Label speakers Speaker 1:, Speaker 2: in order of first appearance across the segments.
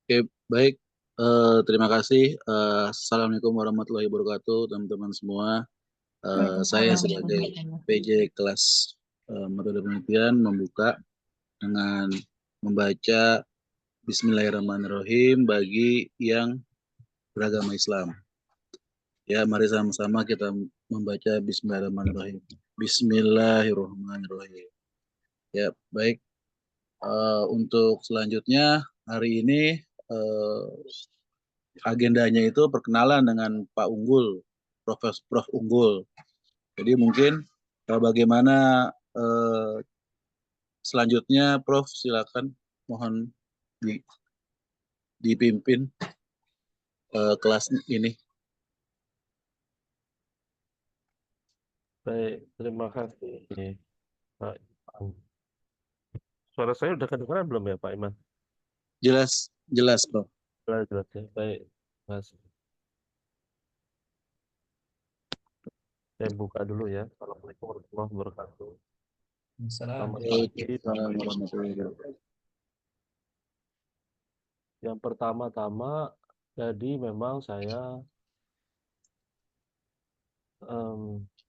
Speaker 1: Oke, baik. Terima kasih. Assalamualaikum warahmatullahi wabarakatuh, teman-teman semua. Saya
Speaker 2: Waalaikumsalam
Speaker 1: sebagai
Speaker 2: warahmatullahi.
Speaker 1: PJ kelas metode penelitian membuka dengan membaca Bismillahirrahmanirrahim bagi yang beragama Islam. Ya, mari sama-sama kita membaca Bismillahirrahmanirrahim. Bismillahirrahmanirrahim. Ya, baik. Untuk selanjutnya hari ini eh, agendanya itu perkenalan dengan Pak Unggul, Prof. Unggul. Jadi mungkin bagaimana eh, selanjutnya, Prof. Silakan, mohon di, dipimpin kelas ini.
Speaker 3: Baik, terima kasih Pak Iman. Suara saya udah kedengaran belum ya Pak Iman?
Speaker 1: Jelas, jelas, Prof.
Speaker 3: Jelas, jelas ya. Baik, terima kasih. Saya buka dulu ya. Assalamualaikum warahmatullahi wabarakatuh. Selamat pagi, Bapak Ibu. Yang pertama-tama, jadi memang saya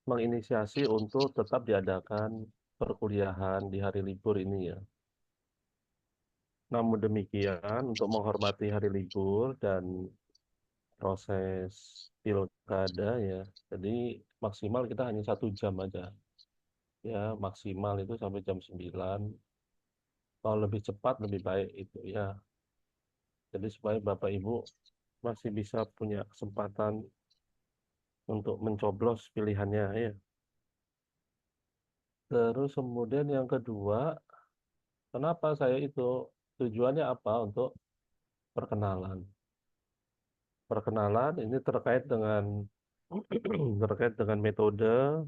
Speaker 3: menginisiasi untuk tetap diadakan perkuliahan di hari libur ini ya. Namun demikian, untuk menghormati hari libur dan proses pilkada ya, jadi maksimal kita hanya 1 jam aja. Ya, maksimal itu sampai jam 9. Kalau lebih cepat lebih baik itu ya. Jadi supaya Bapak Ibu masih bisa punya kesempatan untuk mencoblos pilihannya ya. Terus kemudian yang kedua, kenapa saya itu tujuannya apa untuk perkenalan? Perkenalan ini terkait dengan terkait dengan metode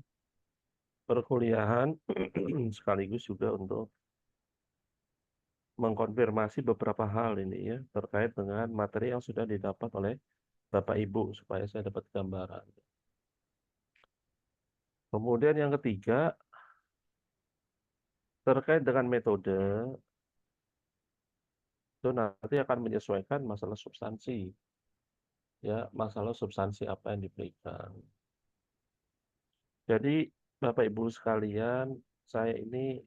Speaker 3: perkuliahan sekaligus juga untuk mengkonfirmasi beberapa hal ini ya terkait dengan materi yang sudah didapat oleh Bapak Ibu supaya saya dapat gambaran. Kemudian yang ketiga terkait dengan metode itu nanti akan menyesuaikan masalah substansi ya, masalah substansi apa yang diberikan. Jadi Bapak Ibu sekalian, saya ini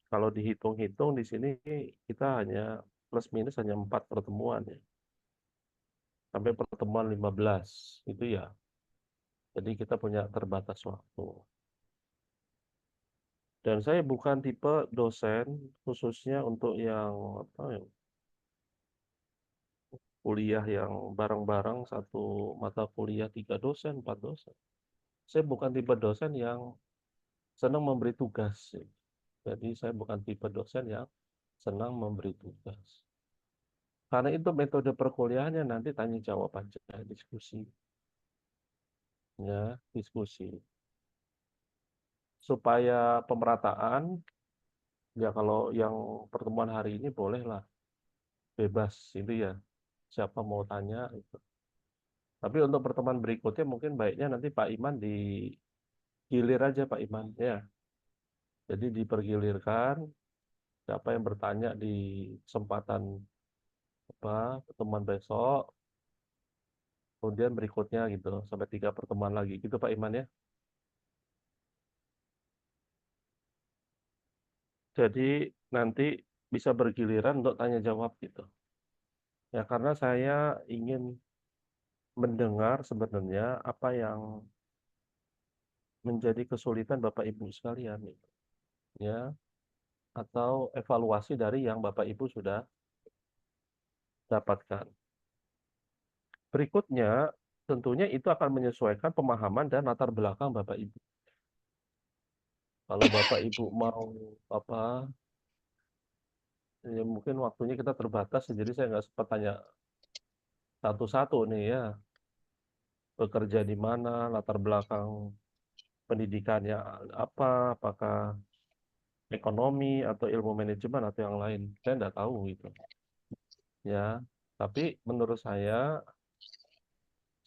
Speaker 3: kalau dihitung-hitung di sini kita hanya plus minus hanya 4 pertemuan ya. Sampai pertemuan 15 itu ya. Jadi kita punya terbatas waktu. Dan saya bukan tipe dosen khususnya untuk yang apa ya, kuliah yang bareng-bareng satu mata kuliah 3 dosen, 4 dosen. Saya bukan tipe dosen yang senang memberi tugas. Jadi saya bukan tipe dosen yang senang memberi tugas. Karena itu metode perkuliahannya nanti tanya jawab aja, diskusi. Ya, diskusi. Supaya pemerataan, ya kalau yang pertemuan hari ini bolehlah bebas itu ya. Siapa mau tanya itu. Tapi untuk pertemuan berikutnya mungkin baiknya nanti Pak Iman digilir aja Pak Iman ya. Jadi dipergilirkan siapa yang bertanya di kesempatan pertemuan besok, kemudian berikutnya gitu sampai 3 pertemuan lagi gitu Pak Iman ya. Jadi nanti bisa bergiliran untuk tanya jawab gitu. Ya karena saya ingin mendengar sebenarnya apa yang menjadi kesulitan Bapak Ibu sekalian gitu. Ya, atau evaluasi dari yang Bapak Ibu sudah dapatkan. Berikutnya, tentunya itu akan menyesuaikan pemahaman dan latar belakang Bapak Ibu. Kalau Bapak Ibu mau apa, ya mungkin waktunya kita terbatas, jadi saya nggak sempat tanya satu-satu nih ya. Bekerja di mana, latar belakang pendidikannya apa, apakah ekonomi atau ilmu manajemen atau yang lain. Saya nggak tahu gitu. Ya, tapi menurut saya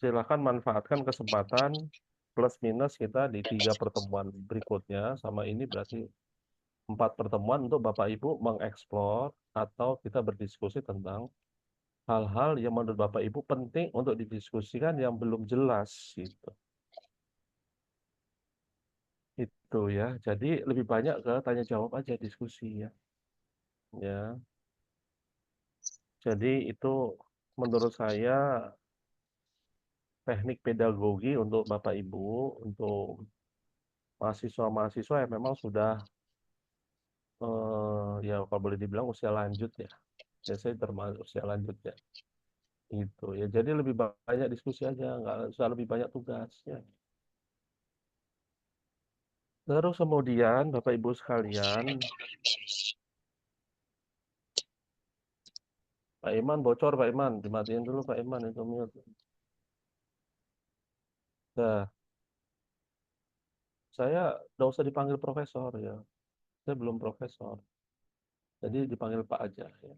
Speaker 3: silakan manfaatkan kesempatan plus minus kita di 3 pertemuan berikutnya sama ini berarti 4 pertemuan untuk Bapak Ibu mengeksplor atau kita berdiskusi tentang hal-hal yang menurut Bapak Ibu penting untuk didiskusikan yang belum jelas gitu. Itu ya. Jadi lebih banyak ke tanya jawab aja diskusi ya. Ya. Jadi itu menurut saya teknik pedagogi untuk Bapak Ibu, untuk mahasiswa-mahasiswa yang memang sudah ya kalau boleh dibilang usia lanjut ya. Biasanya termasuk usia lanjut ya. Itu ya. Jadi lebih banyak diskusi aja, nggak usah lebih banyak tugas ya. Terus kemudian Bapak Ibu sekalian, Pak Iman bocor, Pak Iman, dimatiin dulu Pak Iman itu mute. Nah, saya nggak usah dipanggil profesor ya. Saya belum profesor. Jadi dipanggil Pak aja ya.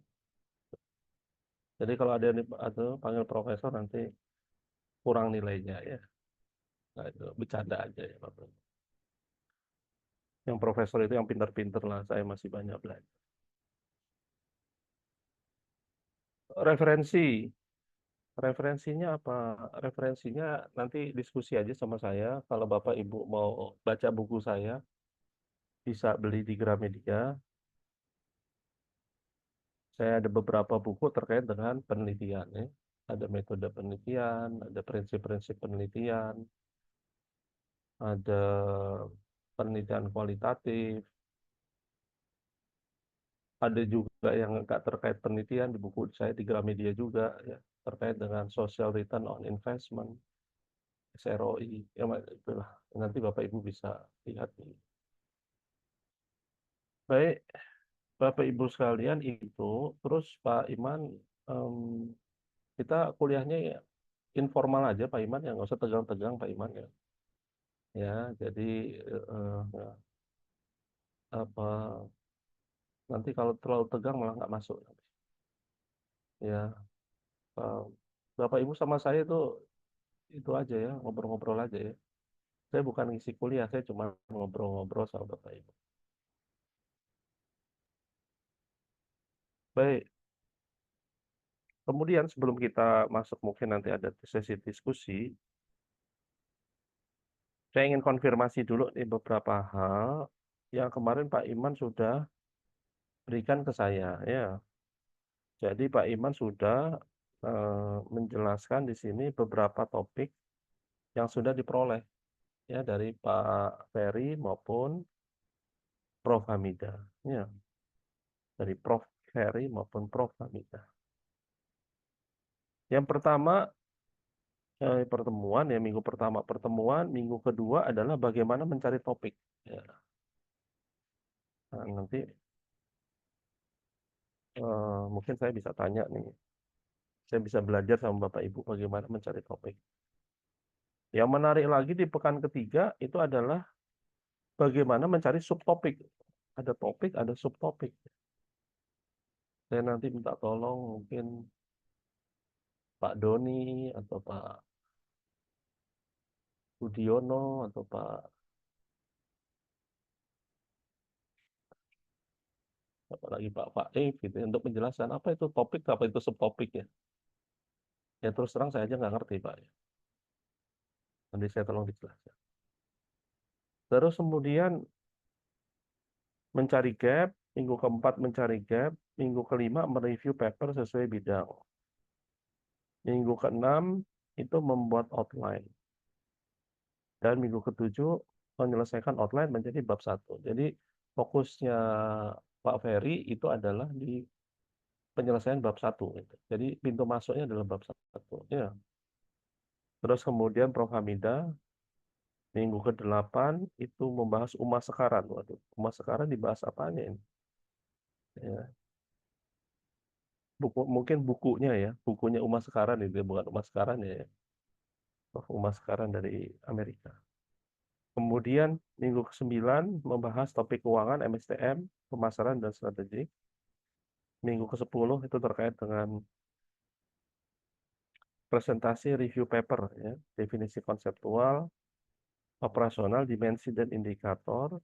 Speaker 3: Jadi kalau ada yang atau panggil profesor nanti kurang nilainya ya. Nah, itu bercanda aja ya Bapak. Yang profesor itu yang pintar-pintar lah, saya masih banyak belajar. Referensi. Referensinya apa? Referensinya nanti diskusi aja sama saya. Kalau Bapak Ibu mau baca buku saya, bisa beli di Gramedia. Saya ada beberapa buku terkait dengan penelitian ya. Ada metode penelitian, ada prinsip-prinsip penelitian, ada penelitian kualitatif, ada juga yang nggak terkait penelitian di buku saya di Gramedia juga ya, terkait dengan social return on investment, SROI, ya itulah. Nanti Bapak Ibu bisa lihat nih. Baik, Bapak Ibu sekalian itu, terus Pak Iman, em, kita kuliahnya ya informal aja Pak Iman ya, nggak usah tegang-tegang Pak Iman ya. Ya, jadi ya, apa nanti kalau terlalu tegang malah nggak masuk. Ya, eh, Bapak Ibu sama saya itu aja ya, ngobrol-ngobrol aja ya. Saya bukan ngisi kuliah, saya cuma ngobrol-ngobrol sama Bapak Ibu. Baik, kemudian sebelum kita masuk mungkin nanti ada sesi diskusi, saya ingin konfirmasi dulu nih beberapa hal yang kemarin Pak Iman sudah berikan ke saya ya. Jadi Pak Iman sudah menjelaskan di sini beberapa topik yang sudah diperoleh ya dari Pak Ferry maupun Prof Hamida. Ya, dari Prof Ferry maupun Prof Hamida. Yang pertama pertemuan ya minggu pertama pertemuan, minggu kedua adalah bagaimana mencari topik. Ya. Nah, nanti mungkin saya bisa tanya nih, saya bisa belajar sama Bapak Ibu bagaimana mencari topik. Yang menarik lagi di pekan ketiga itu adalah bagaimana mencari subtopik. Ada topik, ada subtopik. Saya nanti minta tolong mungkin Pak Doni atau Pak Budiono atau Pak apalagi Pak Faif gitu ya, untuk menjelaskan apa itu topik, apa itu subtopik ya. Ya terus terang saya aja nggak ngerti Pak. Nanti saya tolong dijelaskan. Terus kemudian mencari gap, minggu keempat mencari gap, minggu kelima mereview paper sesuai bidang. Minggu keenam itu membuat outline. Dan minggu ketujuh menyelesaikan outline menjadi bab 1. Jadi fokusnya Pak Ferry itu adalah di penyelesaian bab 1. Gitu. Jadi pintu masuknya adalah bab 1. Ya. Terus kemudian Prof. Hamida minggu ke-8 itu membahas Umas Sekaran. Waduh, Umas Sekaran dibahas apanya ini? Ya. Mungkin bukunya ya, bukunya Umas Sekaran itu bukan Umas Sekaran ya. Umas Sekaran dari Amerika. Kemudian minggu ke-9 membahas topik keuangan MSTM, pemasaran dan strategi. Minggu ke-10 itu terkait dengan presentasi review paper ya, definisi konseptual, operasional, dimensi dan indikator.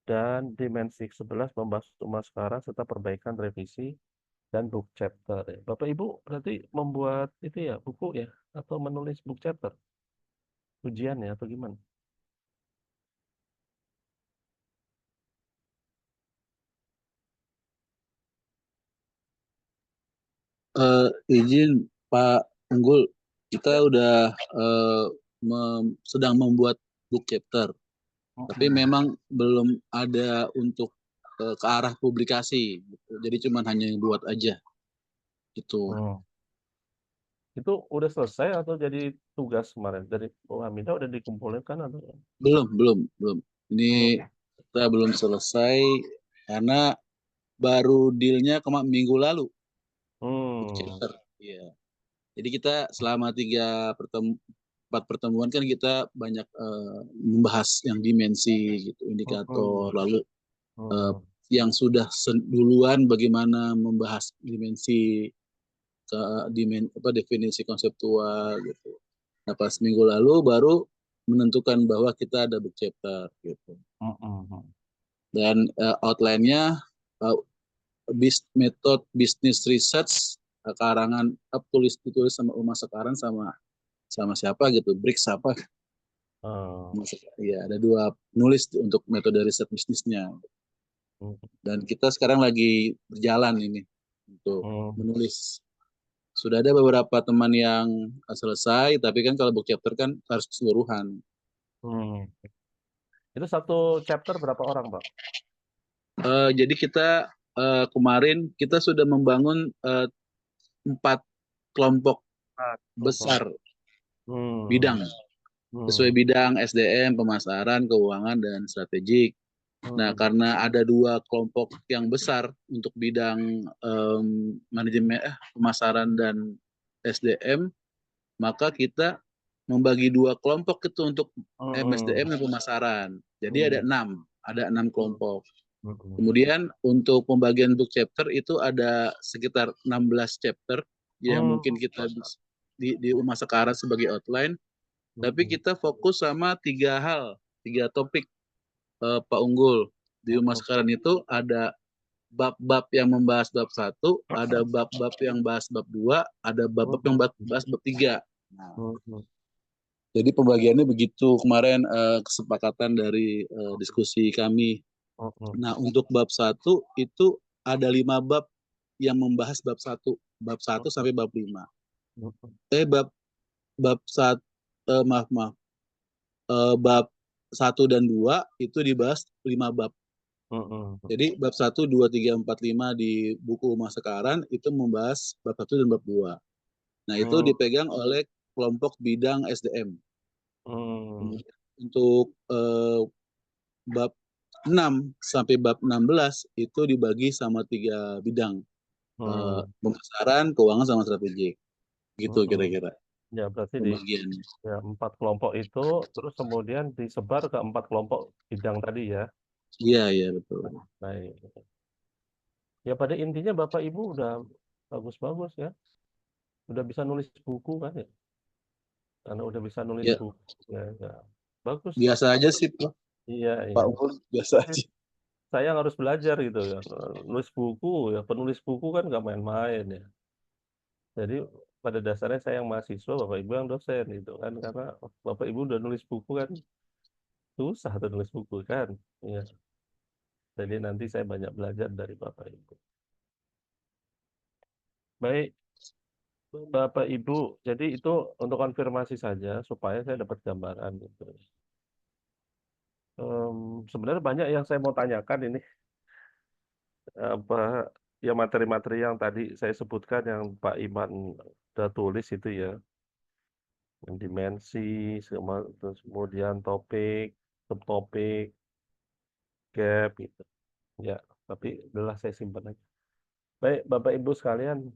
Speaker 3: dan dimensi 11 membahas rumah sekarang serta perbaikan revisi dan book chapter. Bapak Ibu berarti membuat itu ya buku ya atau menulis book chapter ujian ya atau gimana?
Speaker 1: Izin Pak Unggul, kita udah sedang membuat book chapter, tapi memang belum ada untuk ke arah publikasi, gitu. Jadi cuma hanya buat aja, gitu.
Speaker 3: Hmm. Itu udah selesai atau jadi tugas kemarin dari Bu Hamidah udah dikumpulin kan atau?
Speaker 1: Belum. Ini kita belum selesai karena baru dealnya minggu lalu, book
Speaker 3: Hmm.
Speaker 1: chapter. Iya. Jadi kita selama 4 pertemuan kan kita banyak membahas yang dimensi gitu, indikator,
Speaker 3: Hmm.
Speaker 1: lalu
Speaker 3: Hmm.
Speaker 1: yang sudah duluan bagaimana membahas dimensi ke definisi konseptual gitu. Nah pas minggu lalu baru menentukan bahwa kita ada book chapter gitu.
Speaker 3: Hmm.
Speaker 1: Dan outline-nya uh, metode business research karangan ditulis sama Uma sekarang sama siapa gitu, Briggs apa.
Speaker 3: Hmm.
Speaker 1: Ya, ada 2 nulis untuk metode riset bisnisnya. Dan kita sekarang lagi berjalan ini untuk
Speaker 3: Hmm.
Speaker 1: menulis. Sudah ada beberapa teman yang selesai, tapi kan kalau book chapter kan harus keseluruhan.
Speaker 3: Hmm. Itu satu chapter berapa orang, Pak?
Speaker 1: Jadi kita kemarin kita sudah membangun 4 kelompok
Speaker 3: Kelompok.
Speaker 1: besar
Speaker 3: Hmm.
Speaker 1: bidang. Sesuai
Speaker 3: Hmm.
Speaker 1: bidang SDM, pemasaran, keuangan, dan strategik. Nah,
Speaker 3: Hmm.
Speaker 1: karena ada 2 kelompok yang besar untuk bidang manajemen pemasaran dan SDM, maka kita membagi 2 kelompok itu untuk
Speaker 3: Hmm.
Speaker 1: MSDM dan pemasaran. Jadi
Speaker 3: Hmm.
Speaker 1: ada 6 kelompok.
Speaker 3: Hmm.
Speaker 1: Kemudian untuk pembagian book chapter itu ada sekitar 16 chapter yang
Speaker 3: Hmm.
Speaker 1: mungkin kita di Uma sekarang sebagai outline, tapi
Speaker 3: Hmm.
Speaker 1: kita fokus sama 3 topik Pak Unggul. Di Uma sekarang itu ada bab-bab yang membahas bab 1, ada bab-bab yang bahas bab 2, ada bab-bab yang bahas bab 3. Nah,
Speaker 3: Hmm.
Speaker 1: jadi pembagiannya begitu kemarin kesepakatan dari diskusi kami.
Speaker 3: Hmm.
Speaker 1: Nah, untuk bab 1 itu ada 5 bab yang membahas bab 1, bab 1 sampai bab 5. Bab bab 1 maaf. Bab 1 dan 2 itu dibahas 5 bab.
Speaker 3: Hmm.
Speaker 1: Jadi bab 1, 2, 3, 4, 5 di buku Uma Sekarang itu membahas bab 1 dan bab 2. Nah, itu
Speaker 3: Hmm.
Speaker 1: dipegang oleh kelompok bidang SDM.
Speaker 3: Hmm.
Speaker 1: Kemudian untuk bab 6 sampai bab 16 itu dibagi sama 3 bidang.
Speaker 3: Hmm.
Speaker 1: Pemasaran, keuangan, sama strategik. Gitu
Speaker 3: Hmm.
Speaker 1: kira-kira
Speaker 3: Ya berarti di
Speaker 1: pembagiannya.
Speaker 3: ya, 4 kelompok itu terus kemudian disebar ke 4 kelompok bidang tadi ya.
Speaker 1: Iya, betul.
Speaker 3: Baik. Ya pada intinya Bapak Ibu udah bagus-bagus ya. Udah bisa nulis buku kan ya. Karena udah bisa nulis
Speaker 1: Ya,
Speaker 3: buku ya, ya. Bagus.
Speaker 1: biasa aja sih, Pak.
Speaker 3: Iya,
Speaker 1: Pak
Speaker 3: iya.
Speaker 1: Unggul biasa
Speaker 3: Eh,
Speaker 1: aja.
Speaker 3: Saya yang harus belajar gitu ya. Nulis buku ya, penulis buku kan nggak main-main ya. Jadi pada dasarnya saya yang mahasiswa, Bapak Ibu yang dosen gitu kan. Karena Bapak Ibu udah nulis buku kan susah tuh nulis buku kan. Ya. Jadi nanti saya banyak belajar dari Bapak Ibu. Baik, Bapak Ibu. Jadi itu untuk konfirmasi saja supaya saya dapat gambaran gitu. Sebenarnya banyak yang saya mau tanyakan ini apa ya materi-materi yang tadi saya sebutkan yang Pak Iman udah tulis itu ya, yang dimensi, terus kemudian topik, subtopik, gap gitu. Ya, tapi udahlah saya simpan aja. Baik, Bapak Ibu sekalian,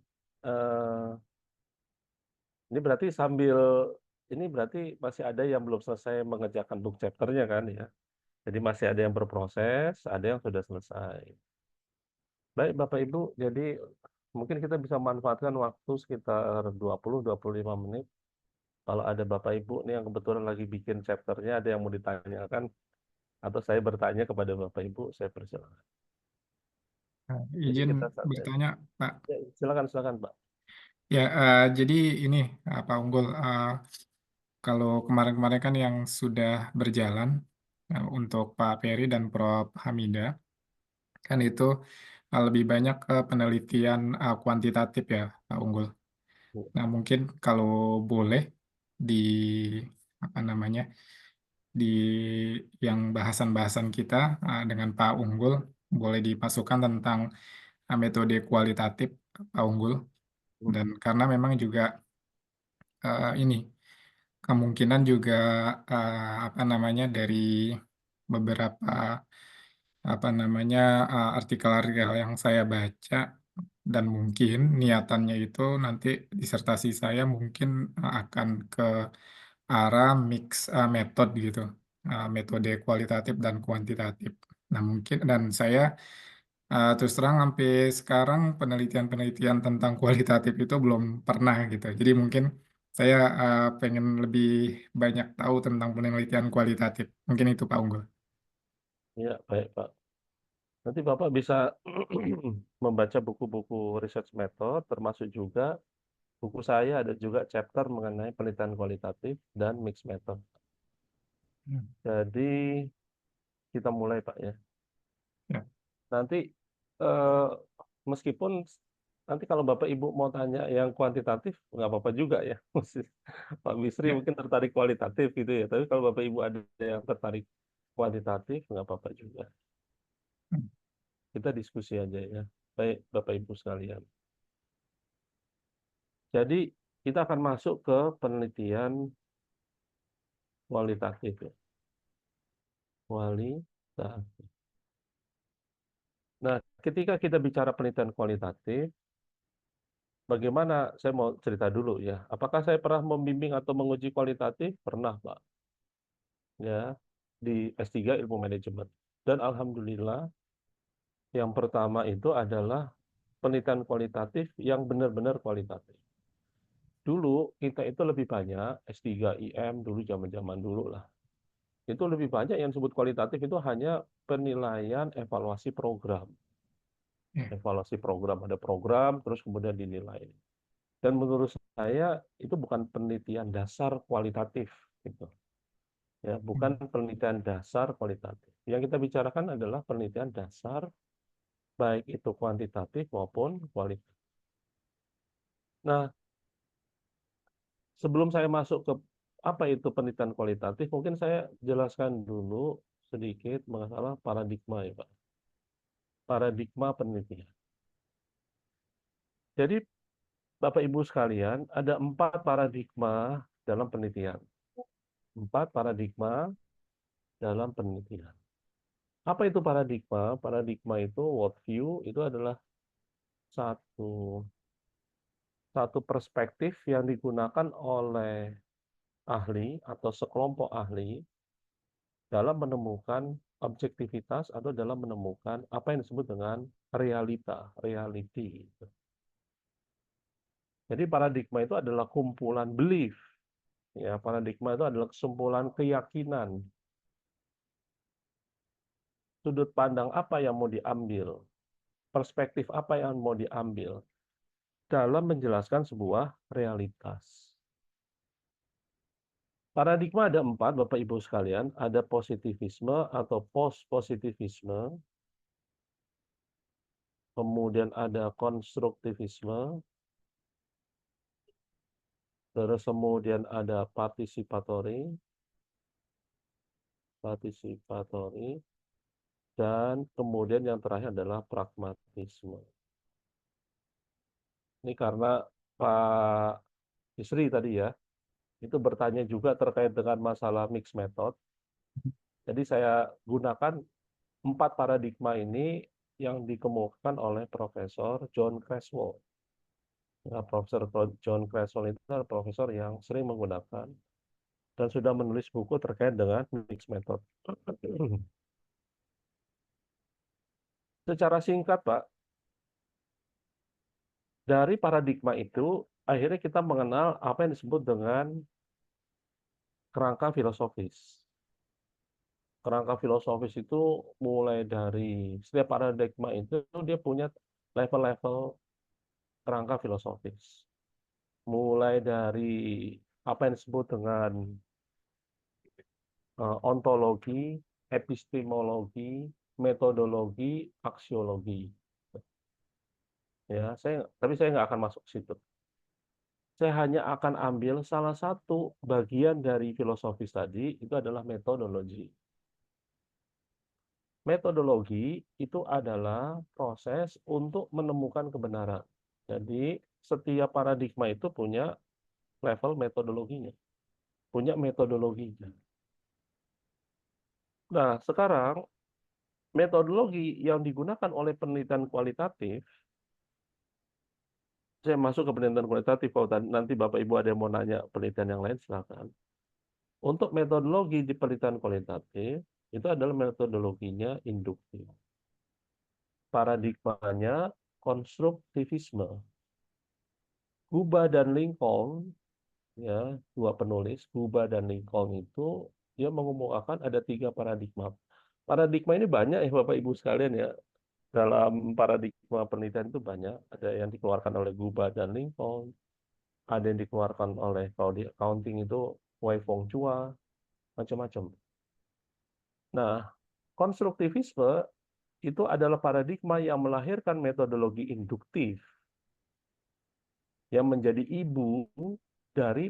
Speaker 3: eh, ini berarti ini berarti masih ada yang belum selesai mengerjakan book chapternya kan ya. Jadi masih ada yang berproses, ada yang sudah selesai. Baik, Bapak Ibu, jadi mungkin kita bisa manfaatkan waktu sekitar 20-25 menit. Kalau ada Bapak Ibu nih yang kebetulan lagi bikin chapternya, ada yang mau ditanyakan, atau saya bertanya kepada Bapak Ibu, saya persilakan.
Speaker 2: Nah,
Speaker 3: Jadi
Speaker 2: izin
Speaker 3: kita santai.
Speaker 2: bertanya, Pak.
Speaker 3: Ya, silakan Pak.
Speaker 2: Ya, jadi ini Pak Unggul, kalau kemarin-kemarin kan yang sudah berjalan untuk Pak Peri dan Prof. Hamida, kan itu lebih banyak ke penelitian kuantitatif ya, Pak Unggul. Nah, mungkin kalau boleh di apa namanya di yang bahasan-bahasan kita dengan Pak Unggul boleh dimasukkan tentang metode kualitatif Pak Unggul, dan karena memang juga ini kemungkinan juga apa namanya dari beberapa apa namanya artikel-artikel yang saya baca, dan mungkin niatannya itu nanti disertasi saya mungkin akan ke arah mix metode gitu, metode kualitatif dan kuantitatif. Nah, mungkin dan saya terus terang sampai sekarang penelitian-penelitian tentang kualitatif itu belum pernah gitu. Jadi mungkin saya pengen lebih banyak tahu tentang penelitian kualitatif. Mungkin itu Pak Unggul.
Speaker 3: Ya, baik Pak. Nanti Bapak bisa membaca buku-buku research method, termasuk juga buku saya ada juga chapter mengenai penelitian kualitatif dan mixed method.
Speaker 2: Hmm.
Speaker 3: Jadi kita mulai Pak ya.
Speaker 2: Ya.
Speaker 3: Nanti meskipun nanti kalau Bapak Ibu mau tanya yang kuantitatif nggak apa-apa juga ya. Pak Bisri
Speaker 2: Ya.
Speaker 3: mungkin tertarik kualitatif gitu ya. Tapi kalau Bapak Ibu ada yang tertarik kuantitatif nggak apa-apa juga.
Speaker 2: Hmm.
Speaker 3: Kita diskusi aja ya. Baik Bapak Ibu sekalian. Jadi kita akan masuk ke penelitian kualitatif ya. Kualitatif. Nah, ketika kita bicara penelitian kualitatif, bagaimana saya mau cerita dulu ya. Apakah saya pernah membimbing atau menguji kualitatif? Pernah, Pak. Ya, di S3 Ilmu Manajemen. Dan alhamdulillah yang pertama itu adalah penelitian kualitatif yang benar-benar kualitatif. Dulu kita itu lebih banyak S3 IM dulu zaman-zaman dulu lah. Itu lebih banyak yang disebut kualitatif itu hanya penilaian evaluasi program.
Speaker 2: Ya.
Speaker 3: Evaluasi program, ada program terus kemudian dinilai. Dan menurut saya itu bukan penelitian dasar kualitatif gitu. Ya, bukan penelitian dasar kualitatif. Yang kita bicarakan adalah penelitian dasar baik itu kuantitatif maupun kualitatif. Nah, sebelum saya masuk ke apa itu penelitian kualitatif, mungkin saya jelaskan dulu sedikit masalah paradigma ya, Pak. Paradigma penelitian. Jadi, Bapak Ibu sekalian, ada 4 paradigma dalam penelitian. 4 paradigma dalam penelitian. Apa itu paradigma? Paradigma itu worldview, itu adalah satu perspektif yang digunakan oleh ahli atau sekelompok ahli dalam menemukan objektivitas atau dalam menemukan apa yang disebut dengan realita, reality. Jadi paradigma itu adalah kumpulan belief. Ya, paradigma itu adalah kesimpulan keyakinan. Sudut pandang apa yang mau diambil, perspektif apa yang mau diambil dalam menjelaskan sebuah realitas. Paradigma ada 4, Bapak Ibu sekalian. Ada positivisme atau post-positivisme. Kemudian ada konstruktivisme. Terus kemudian ada participatory. Dan kemudian yang terakhir adalah pragmatisme. Ini karena Pak Isri tadi ya, itu bertanya juga terkait dengan masalah mixed method. Jadi saya gunakan 4 paradigma ini yang dikemukakan oleh Profesor John Creswell. Nah, Profesor John Creswell itu adalah profesor yang sering menggunakan dan sudah menulis buku terkait dengan mixed method. Secara singkat, Pak, dari paradigma itu akhirnya kita mengenal apa yang disebut dengan kerangka filosofis. Kerangka filosofis itu mulai dari setiap paradigma itu dia punya level-level kerangka filosofis. Mulai dari apa yang disebut dengan ontologi, epistemologi, metodologi, aksiologi. Ya, tapi saya nggak akan masuk ke situ. Saya hanya akan ambil salah satu bagian dari filosofis tadi, itu adalah metodologi. Metodologi itu adalah proses untuk menemukan kebenaran. Jadi, setiap paradigma itu punya level metodologinya, punya metodologinya. Nah, sekarang metodologi yang digunakan oleh penelitian kualitatif, saya masuk ke penelitian kualitatif, kalau nanti Bapak Ibu ada yang mau nanya penelitian yang lain, silakan. Untuk metodologi di penelitian kualitatif, itu adalah metodologinya induktif. Paradigmanya konstruktivisme. Guba dan Lincoln, ya, dua penulis, Guba dan Lincoln itu, dia mengemukakan ada 3 paradigma. Paradigma ini banyak ya Bapak Ibu sekalian ya. Dalam paradigma penelitian itu banyak. Ada yang dikeluarkan oleh Guba dan Lincoln, ada yang dikeluarkan oleh, kalau di accounting itu Wei Feng Chua, macam-macam. Nah, konstruktivisme itu adalah paradigma yang melahirkan metodologi induktif yang menjadi ibu dari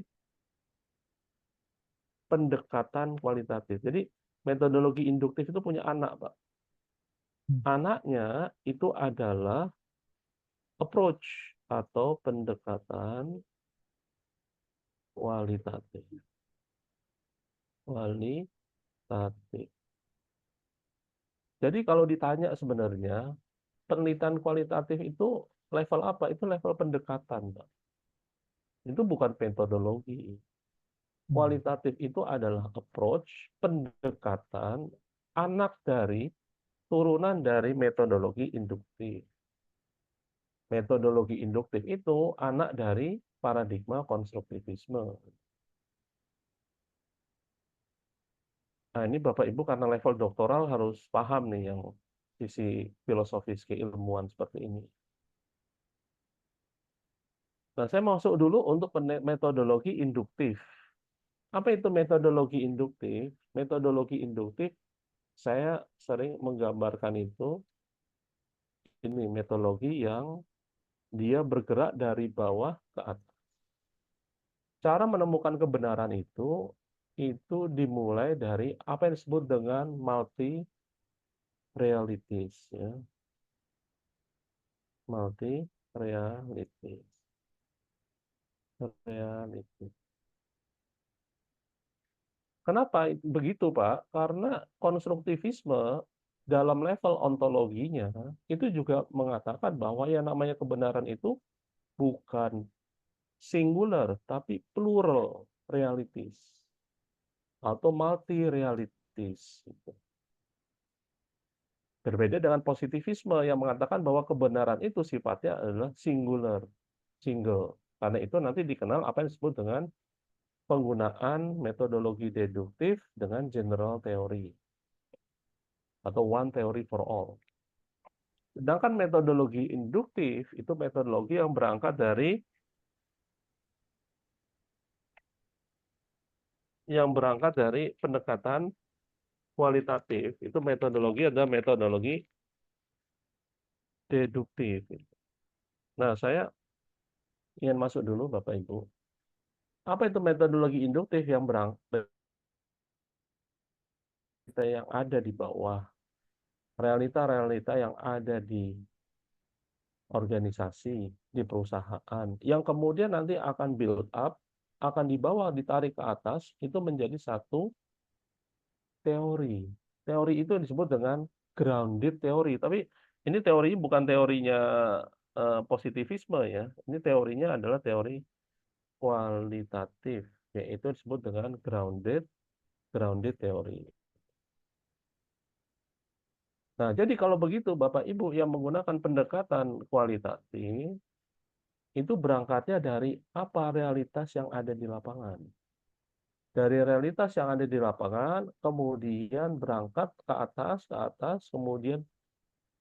Speaker 3: pendekatan kualitatif. Jadi metodologi induktif itu punya anak, Pak. Anaknya itu adalah approach atau pendekatan kualitatif. Kualitatif. Jadi kalau ditanya sebenarnya penelitian kualitatif itu level apa? Itu level pendekatan, Pak. Itu bukan metodologi. Kualitatif itu adalah approach, pendekatan, anak dari, turunan dari metodologi induktif. Metodologi induktif itu anak dari paradigma konstruktivisme. Nah, ini Bapak Ibu karena level doktoral harus paham nih yang sisi filosofis keilmuan seperti ini. Nah, saya masuk dulu untuk metodologi induktif. Apa itu metodologi induktif? Metodologi induktif, saya sering menggambarkan itu, ini metodologi yang dia bergerak dari bawah ke atas. Cara menemukan kebenaran itu dimulai dari apa yang disebut dengan multi realities, ya. Multi realities. Kenapa begitu, Pak? Karena konstruktivisme dalam level ontologinya itu juga mengatakan bahwa yang namanya kebenaran itu bukan singular, tapi plural realities atau multi realities. Berbeda dengan positivisme yang mengatakan bahwa kebenaran itu sifatnya adalah singular, single. Karena itu nanti dikenal apa yang disebut dengan penggunaan metodologi deduktif dengan general theory atau one theory for all. Sedangkan metodologi induktif itu metodologi yang berangkat dari pendekatan kualitatif. Itu metodologi adalah metodologi deduktif. Nah, saya ingin masuk dulu Bapak Ibu. Apa itu metodologi induktif yang berangkat yang ada di bawah, realita-realita yang ada di organisasi, di perusahaan, yang kemudian nanti akan build up, akan dibawa, ditarik ke atas, itu menjadi satu teori. Teori itu disebut dengan grounded teori. Tapi ini teori bukan teorinya positivisme ya. Ini teorinya adalah teori kualitatif, yaitu disebut dengan grounded teori. Nah, jadi kalau begitu Bapak Ibu yang menggunakan pendekatan kualitatif itu berangkatnya dari apa realitas yang ada di lapangan. dari realitas yang ada di lapangan, kemudian berangkat ke atas, kemudian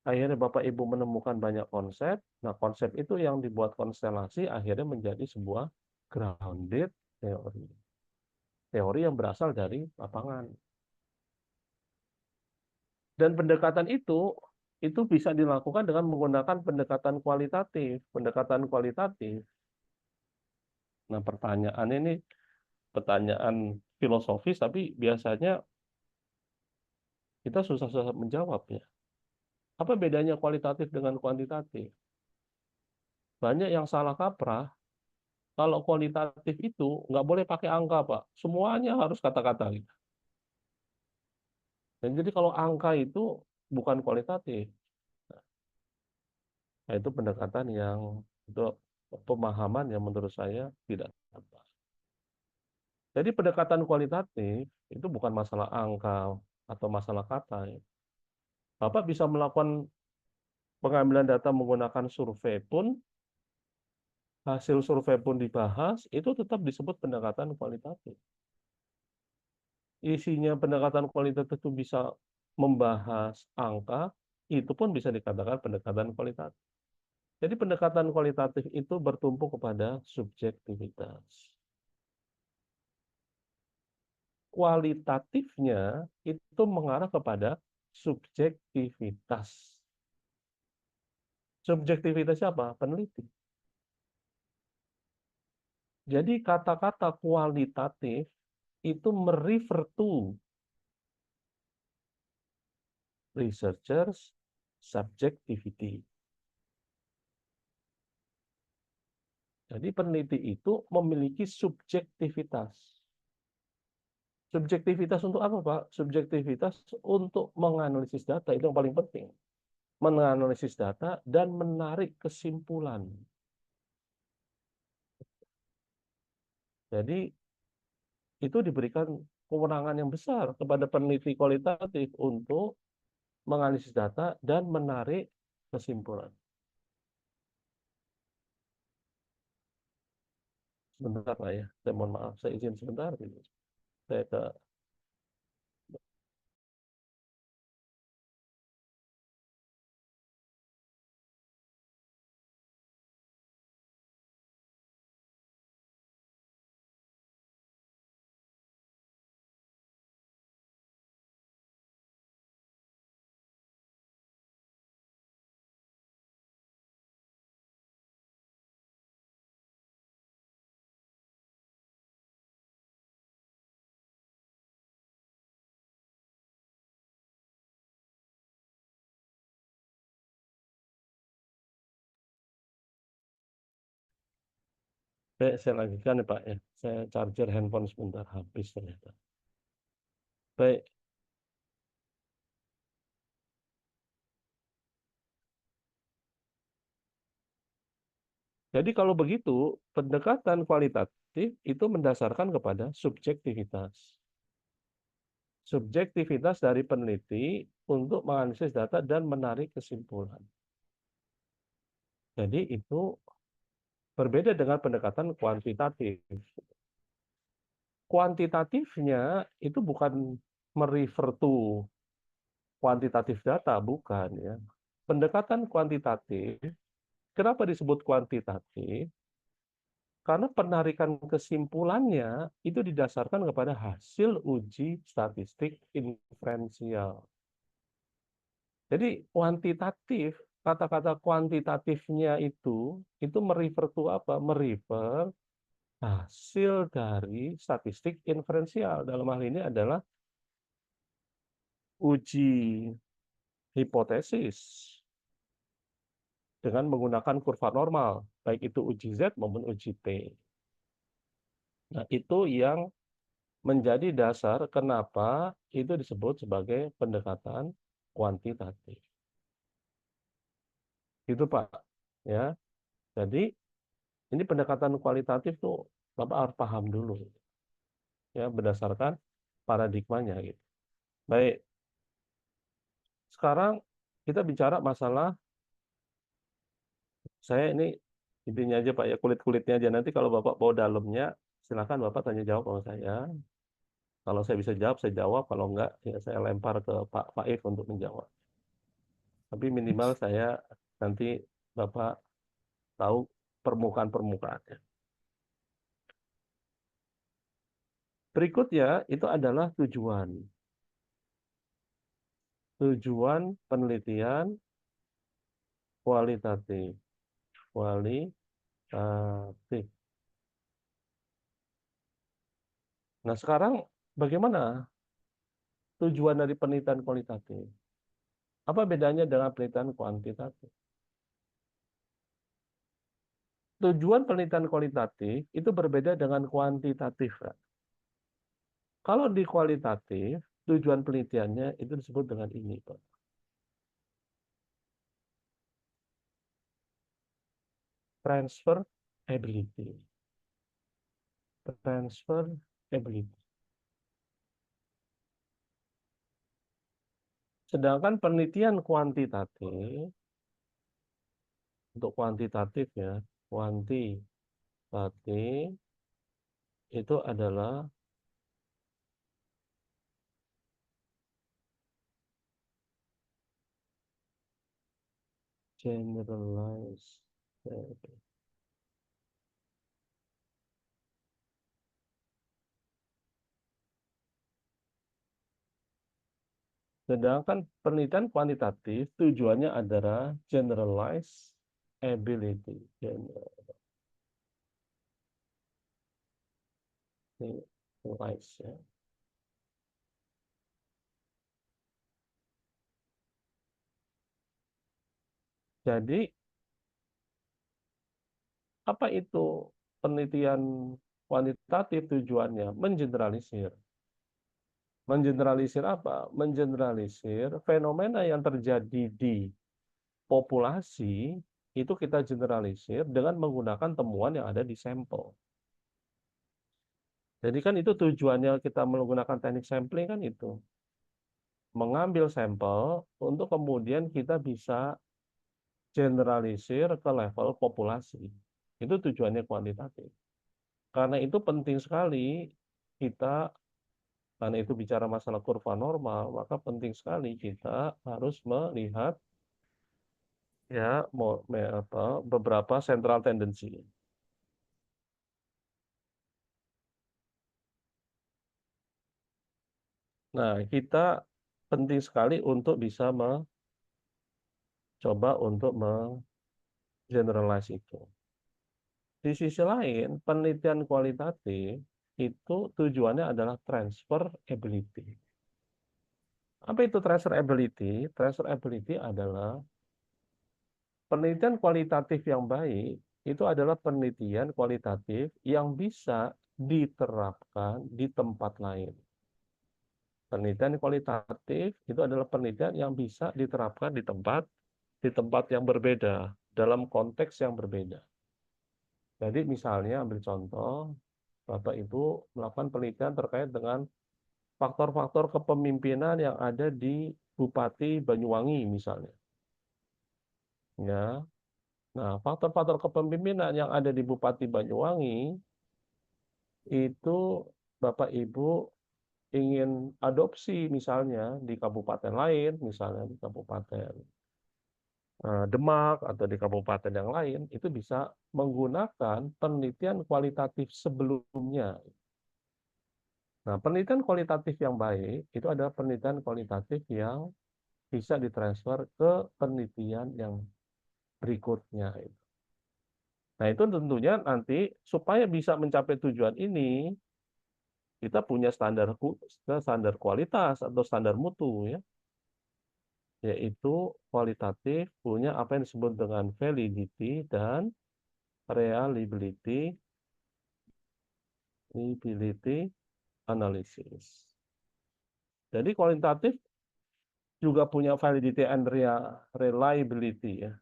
Speaker 3: akhirnya Bapak Ibu menemukan banyak konsep. Nah, konsep itu yang dibuat konstelasi akhirnya menjadi sebuah grounded teori. Teori yang berasal dari lapangan. Dan pendekatan itu bisa dilakukan dengan menggunakan pendekatan kualitatif. Pendekatan kualitatif. Nah, pertanyaan ini pertanyaan filosofis, tapi biasanya kita susah-susah menjawabnya. Apa bedanya kualitatif dengan kuantitatif? Banyak yang salah kaprah. Kalau kualitatif itu nggak boleh pakai angka, Pak. Semuanya harus kata-kata. Dan jadi kalau angka itu bukan kualitatif. Nah, itu pendekatan yang itu pemahaman yang menurut saya tidak tepat. Jadi pendekatan kualitatif itu bukan masalah angka atau masalah kata. Bapak bisa melakukan pengambilan data menggunakan survei pun, hasil survei pun dibahas, itu tetap disebut pendekatan kualitatif. Isinya pendekatan kualitatif itu bisa membahas angka, itu pun bisa dikatakan pendekatan kualitatif. Jadi pendekatan kualitatif itu bertumpu kepada subjektivitas. Kualitatifnya itu mengarah kepada subjektivitas. Subjektivitasnya apa? Peneliti. Jadi kata-kata kualitatif itu merefer to researchers subjectivity. Jadi peneliti itu memiliki subjektivitas. Subjektivitas untuk apa, Pak? Subjektivitas untuk menganalisis data, itu yang paling penting. Menganalisis data dan menarik kesimpulan. Jadi itu diberikan kewenangan yang besar kepada peneliti kualitatif untuk menganalisis data dan menarik kesimpulan. Sebentar Pak ya, saya mohon maaf, saya izin sebentar. Saya ke saya lanjutkan ya Pak ya. Saya charger handphone sebentar, habis ternyata. Baik. Jadi kalau begitu, pendekatan kualitatif itu mendasarkan kepada subjektivitas. Subjektivitas dari peneliti untuk menganalisis data dan menarik kesimpulan. Jadi itu berbeda dengan pendekatan kuantitatif. Kuantitatifnya itu bukan merefer to kuantitatif data, bukan ya. Pendekatan kuantitatif, kenapa disebut kuantitatif? Karena penarikan kesimpulannya itu didasarkan kepada hasil uji statistik inferensial. Jadi kuantitatif, kata-kata kuantitatifnya itu merefer to apa? Merefer hasil dari statistik inferensial. Dalam hal ini adalah uji hipotesis dengan menggunakan kurva normal, baik itu uji Z maupun uji T. Nah, itu yang menjadi dasar kenapa itu disebut sebagai pendekatan kuantitatif. Itu Pak. Ya. Jadi ini pendekatan kualitatif tuh Bapak harus paham dulu. Ya, berdasarkan paradigmanya gitu. Baik. Sekarang kita bicara masalah, saya ini intinya aja Pak ya, kulit-kulitnya aja. Nanti kalau Bapak bawa dalamnya, silakan Bapak tanya jawab sama saya. Kalau saya bisa jawab, saya jawab. Kalau enggak, ya saya lempar ke Pak Faif untuk menjawab. Tapi minimal saya nanti Bapak tahu permukaan-permukaannya. Berikutnya itu adalah tujuan. Tujuan penelitian kualitatif. Kualitatif. Nah, sekarang bagaimana tujuan dari penelitian kualitatif? Apa bedanya dengan penelitian kuantitatif? Tujuan penelitian kualitatif itu berbeda dengan kuantitatif, Kak. Kalau di kualitatif, tujuan penelitiannya itu disebut dengan ini, Pak. Transfer ability. Transfer ability. Sedangkan penelitian kuantitatif, untuk kuantitatif ya, kuantitatif itu adalah generalized. Sedangkan penelitian kuantitatif tujuannya adalah generalized ability. Generalized, ya. Jadi apa itu penelitian kuantitatif tujuannya? Mengeneralisir. Mengeneralisir apa? Mengeneralisir fenomena yang terjadi di populasi itu kita generalisir dengan menggunakan temuan yang ada di sampel. Jadi kan itu tujuannya kita menggunakan teknik sampling kan itu. Mengambil sampel untuk kemudian kita bisa generalisir ke level populasi. Itu tujuannya kuantitatif. Karena itu penting sekali kita, karena itu bicara masalah kurva normal, maka penting sekali kita harus melihat ya beberapa central tendency. Nah, kita penting sekali untuk bisa mencoba untuk generalize itu. Di sisi lain, penelitian kualitatif itu tujuannya adalah transfer ability. Apa itu transfer ability? Transfer ability adalah penelitian kualitatif yang baik, itu adalah penelitian kualitatif yang bisa diterapkan di tempat lain. Penelitian kualitatif itu adalah penelitian yang bisa diterapkan di tempat yang berbeda, dalam konteks yang berbeda. Jadi misalnya ambil contoh, Bapak Ibu melakukan penelitian terkait dengan faktor-faktor kepemimpinan yang ada di Bupati Banyuwangi misalnya. Ya. Nah, faktor-faktor kepemimpinan yang ada di Bupati Banyuwangi itu Bapak Ibu ingin adopsi misalnya di kabupaten lain, misalnya di Kabupaten Demak atau di kabupaten yang lain, itu bisa menggunakan penelitian kualitatif sebelumnya. Nah, penelitian kualitatif yang baik itu adalah penelitian kualitatif yang bisa ditransfer ke penelitian yang berikutnya. Nah, itu tentunya nanti supaya bisa mencapai tujuan ini, kita punya standar kualitas atau standar mutu, ya, yaitu kualitatif punya apa yang disebut dengan validity dan reliability analysis. Jadi kualitatif juga punya validity and reliability, ya.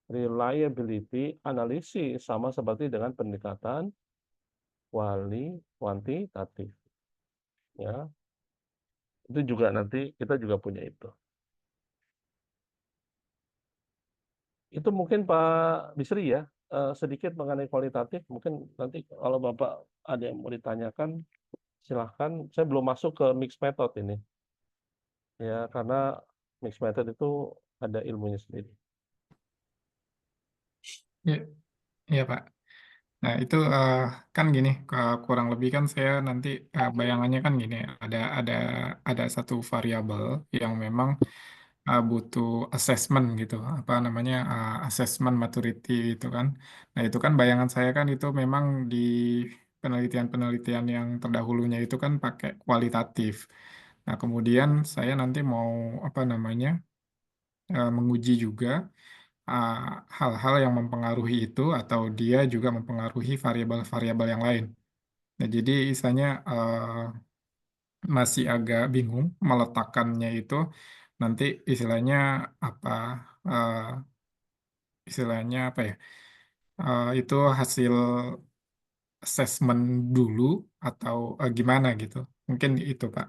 Speaker 3: Reliability analisis sama seperti dengan pendekatan kuantitatif, ya. Itu juga nanti kita juga punya itu. Itu mungkin Pak Bisri ya, sedikit mengenai kualitatif. Mungkin nanti kalau Bapak ada yang mau ditanyakan, silahkan. Saya belum masuk ke mixed method ini. Ya, karena mixed method itu ada ilmunya sendiri.
Speaker 2: Ya, iya Pak. Nah itu kan gini, kurang lebih kan saya nanti bayangannya kan gini, ada satu variabel yang memang butuh assessment gitu, apa namanya assessment maturity itu kan. Nah itu kan bayangan saya kan itu memang di penelitian-penelitian yang terdahulunya itu kan pakai kualitatif. Nah kemudian saya nanti mau apa namanya menguji juga uh, hal-hal yang mempengaruhi itu atau dia juga mempengaruhi variabel-variabel yang lain. Nah, jadi istilahnya masih agak bingung meletakkannya itu nanti istilahnya apa uh, istilahnya apa ya? Itu hasil assessment dulu atau gimana gitu. Mungkin itu, Pak.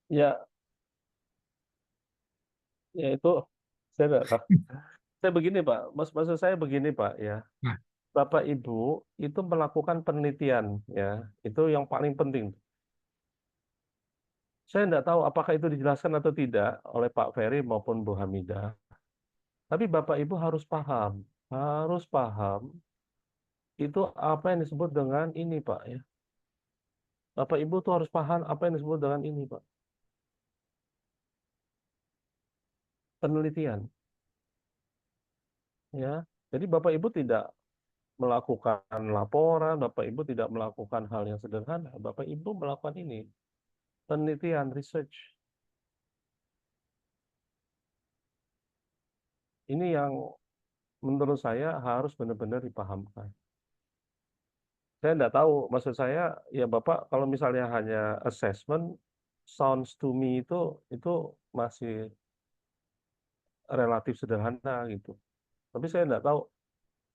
Speaker 3: Ya, ya itu saya nggak tahu. Saya begini Pak, maksud saya begini Pak ya.
Speaker 2: Nah,
Speaker 3: Bapak Ibu itu melakukan penelitian ya, itu yang paling penting. Saya nggak tahu apakah itu dijelaskan atau tidak oleh Pak Ferry maupun Bu Hamidah. Tapi Bapak Ibu harus paham itu apa yang disebut dengan ini Pak ya. Bapak Ibu tuh harus paham apa yang disebut dengan ini Pak. Penelitian ya. Jadi Bapak Ibu tidak melakukan laporan, Bapak Ibu tidak melakukan hal yang sederhana. Bapak Ibu melakukan ini, penelitian, research. Ini yang menurut saya harus benar-benar dipahamkan. Saya enggak tahu, maksud saya, ya Bapak kalau misalnya hanya assessment, sounds to me itu masih relatif sederhana gitu. Tapi saya enggak tahu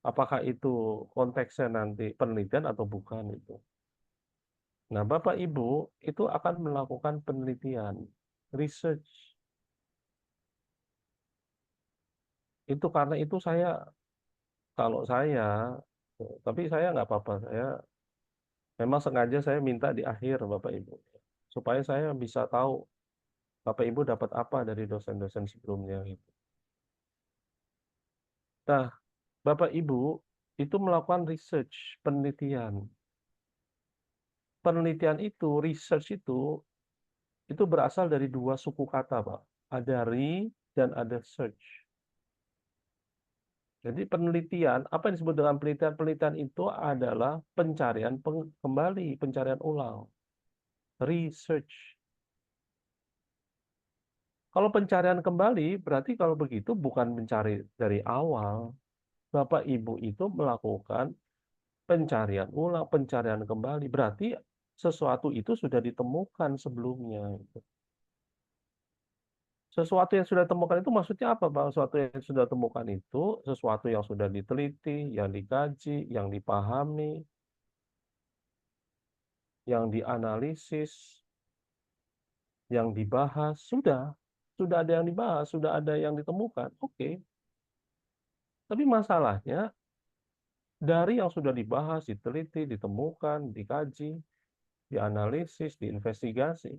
Speaker 3: apakah itu konteksnya nanti penelitian atau bukan itu. Nah, Bapak Ibu itu akan melakukan penelitian, research. Itu karena itu kalau saya, tapi saya nggak apa-apa, saya memang sengaja saya minta di akhir Bapak Ibu, supaya saya bisa tahu Bapak Ibu dapat apa dari dosen-dosen sebelumnya gitu. Nah, Bapak Ibu itu melakukan research, penelitian. Penelitian itu, research itu berasal dari dua suku kata, Pak. Ada re dan ada search. Jadi penelitian, apa yang disebut dengan penelitian? Penelitian itu adalah pencarian kembali, pencarian ulang. Research. Kalau pencarian kembali, berarti kalau begitu bukan mencari dari awal. Bapak Ibu itu melakukan pencarian ulang, pencarian kembali. Berarti sesuatu itu sudah ditemukan sebelumnya. Sesuatu yang sudah ditemukan itu maksudnya apa, Pak? Sesuatu yang sudah ditemukan itu sesuatu yang sudah diteliti, yang dikaji, yang dipahami, yang dianalisis, yang dibahas. Sudah ada yang dibahas, sudah ada yang ditemukan. Oke. Tapi masalahnya dari yang sudah dibahas, diteliti, ditemukan, dikaji, dianalisis, diinvestigasi,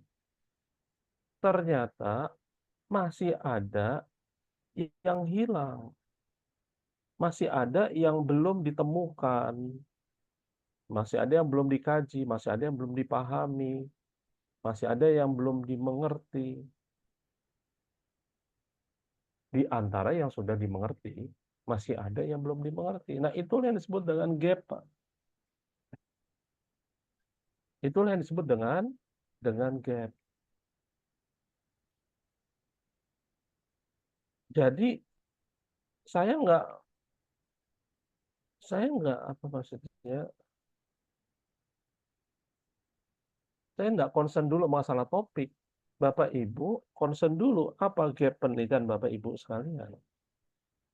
Speaker 3: ternyata masih ada yang hilang. Masih ada yang belum ditemukan. Masih ada yang belum dikaji, masih ada yang belum dipahami, masih ada yang belum dimengerti. Di antara yang sudah dimengerti, masih ada yang belum dimengerti. Nah, itulah yang disebut dengan gap, Pak. Itulah yang disebut dengan gap. Jadi saya nggak apa maksudnya, saya nggak concern dulu masalah topik. Bapak Ibu concern dulu apa gap penelitian Bapak Ibu sekalian.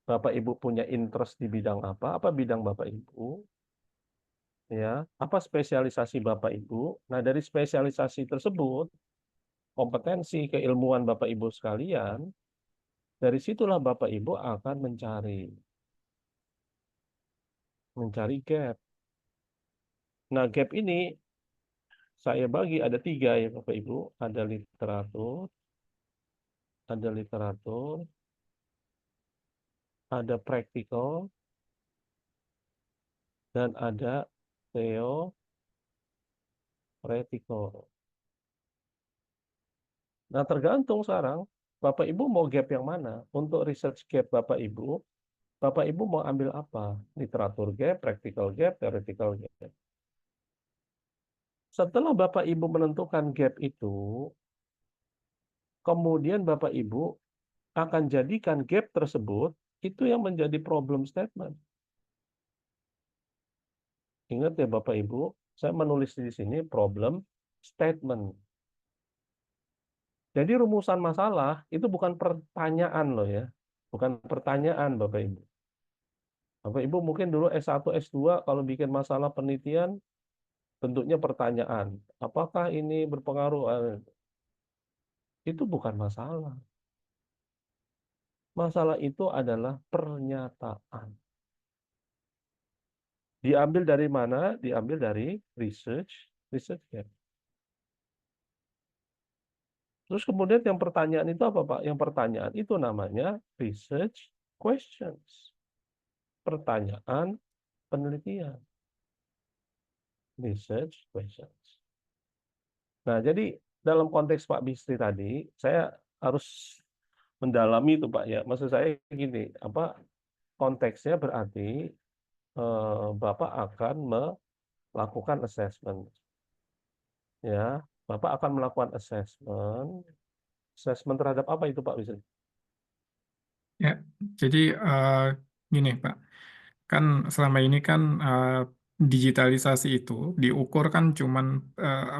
Speaker 3: Bapak Ibu punya interest di bidang apa bidang Bapak Ibu, ya, apa spesialisasi Bapak Ibu. Nah, dari spesialisasi tersebut, kompetensi keilmuan Bapak Ibu sekalian, dari situlah Bapak Ibu akan mencari gap. Nah, gap ini saya bagi ada 3 ya Bapak Ibu, ada literatur, ada praktikal, dan ada teoretikal. Nah, tergantung sekarang Bapak Ibu mau gap yang mana. Untuk research gap Bapak Ibu mau ambil apa? Literatur gap, practical gap, theoretical gap. Setelah Bapak Ibu menentukan gap itu, kemudian Bapak Ibu akan jadikan gap tersebut itu yang menjadi problem statement. Ingat ya Bapak Ibu, saya menulis di sini problem statement. Jadi rumusan masalah itu bukan pertanyaan loh ya. Bukan pertanyaan Bapak Ibu. Bapak Ibu mungkin dulu S1, S2 kalau bikin masalah penelitian bentuknya pertanyaan. Apakah ini berpengaruh? Itu bukan masalah. Masalah itu adalah pernyataan. Diambil dari mana? Diambil dari research gap. Terus kemudian yang pertanyaan itu apa, Pak? Yang pertanyaan itu namanya research questions. Pertanyaan penelitian. Research questions. Nah, jadi dalam konteks Pak Bisri tadi, saya harus mendalami itu, Pak ya. Maksud saya gini, konteksnya berarti Bapak akan melakukan assessment. Ya, Bapak akan melakukan assessment. Assessment terhadap apa itu, Pak Bisri?
Speaker 2: Ya, jadi gini Pak, kan selama ini kan digitalisasi itu diukur kan cuman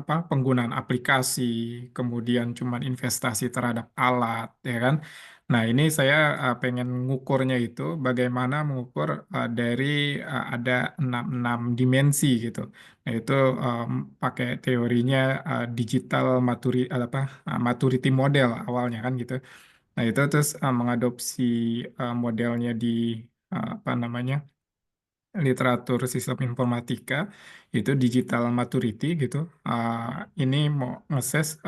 Speaker 2: penggunaan aplikasi, kemudian cuman investasi terhadap alat, ya kan? Nah, ini saya pengen ngukurnya itu bagaimana mengukur dari ada enam dimensi gitu. Nah, itu pakai teorinya digital maturity model awalnya kan gitu. Nah, itu terus mengadopsi modelnya di apa namanya literatur sistem informatika itu digital maturity gitu. Ini mau ngeses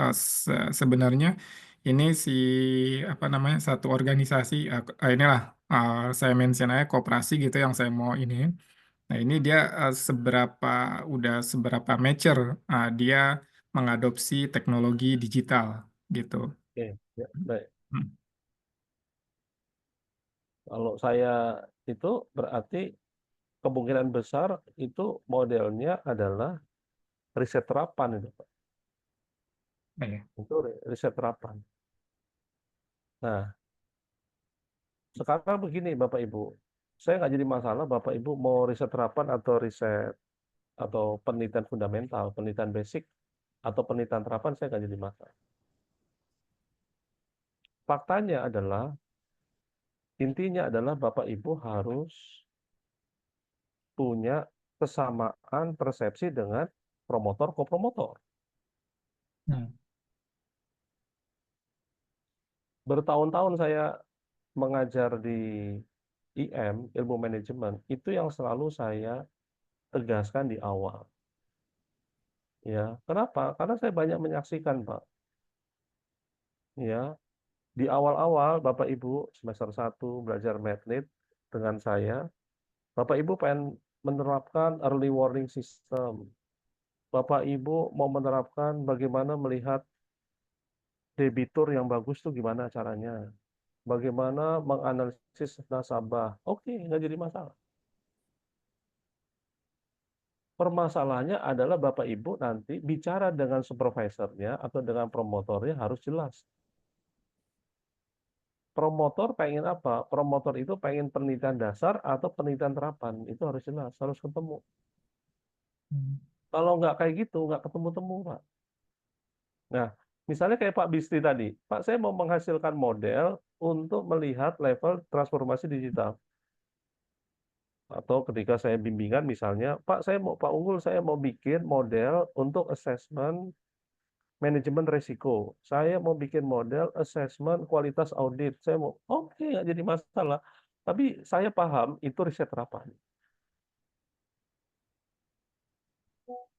Speaker 2: sebenarnya ini si apa namanya satu organisasi inilah saya mention aja koperasi gitu yang saya mau ini. Nah, ini dia seberapa mature dia mengadopsi teknologi digital gitu.
Speaker 3: Oke, ya, baik.
Speaker 2: Hmm.
Speaker 3: Kalau saya itu berarti kemungkinan besar itu modelnya adalah riset terapan itu, Pak.
Speaker 2: Nah, ya.
Speaker 3: Itu riset terapan. Nah, sekarang begini Bapak Ibu, saya nggak jadi masalah Bapak Ibu mau riset terapan atau riset atau penelitian fundamental, penelitian basic, atau penelitian terapan, saya nggak jadi masalah. Faktanya adalah, intinya adalah Bapak Ibu harus punya kesamaan persepsi dengan promotor, kopromotor.
Speaker 2: Hmm.
Speaker 3: Bertahun-tahun saya mengajar di IM, ilmu manajemen, itu yang selalu saya tegaskan di awal. Ya, kenapa? Karena saya banyak menyaksikan, Pak. Ya, di awal-awal Bapak Ibu semester 1 belajar MATLAB dengan saya, Bapak Ibu pengen menerapkan early warning system. Bapak Ibu mau menerapkan bagaimana melihat debitur yang bagus tuh gimana caranya. Bagaimana menganalisis nasabah. Oke, nggak jadi masalah. Permasalahannya adalah Bapak Ibu nanti bicara dengan supervisornya atau dengan promotornya harus jelas. Promotor pengen apa? Promotor itu pengen penelitian dasar atau penelitian terapan. Itu harus jelas, harus ketemu. Kalau nggak kayak gitu, nggak ketemu-temu, Pak. Nah, misalnya kayak Pak Bisri tadi. Pak, saya mau menghasilkan model untuk melihat level transformasi digital. Atau ketika saya bimbingan misalnya, Pak Unggul, saya mau bikin model untuk assessment manajemen risiko. Saya mau bikin model assessment kualitas audit. Saya mau, oke, nggak jadi masalah. Tapi saya paham itu riset terapan.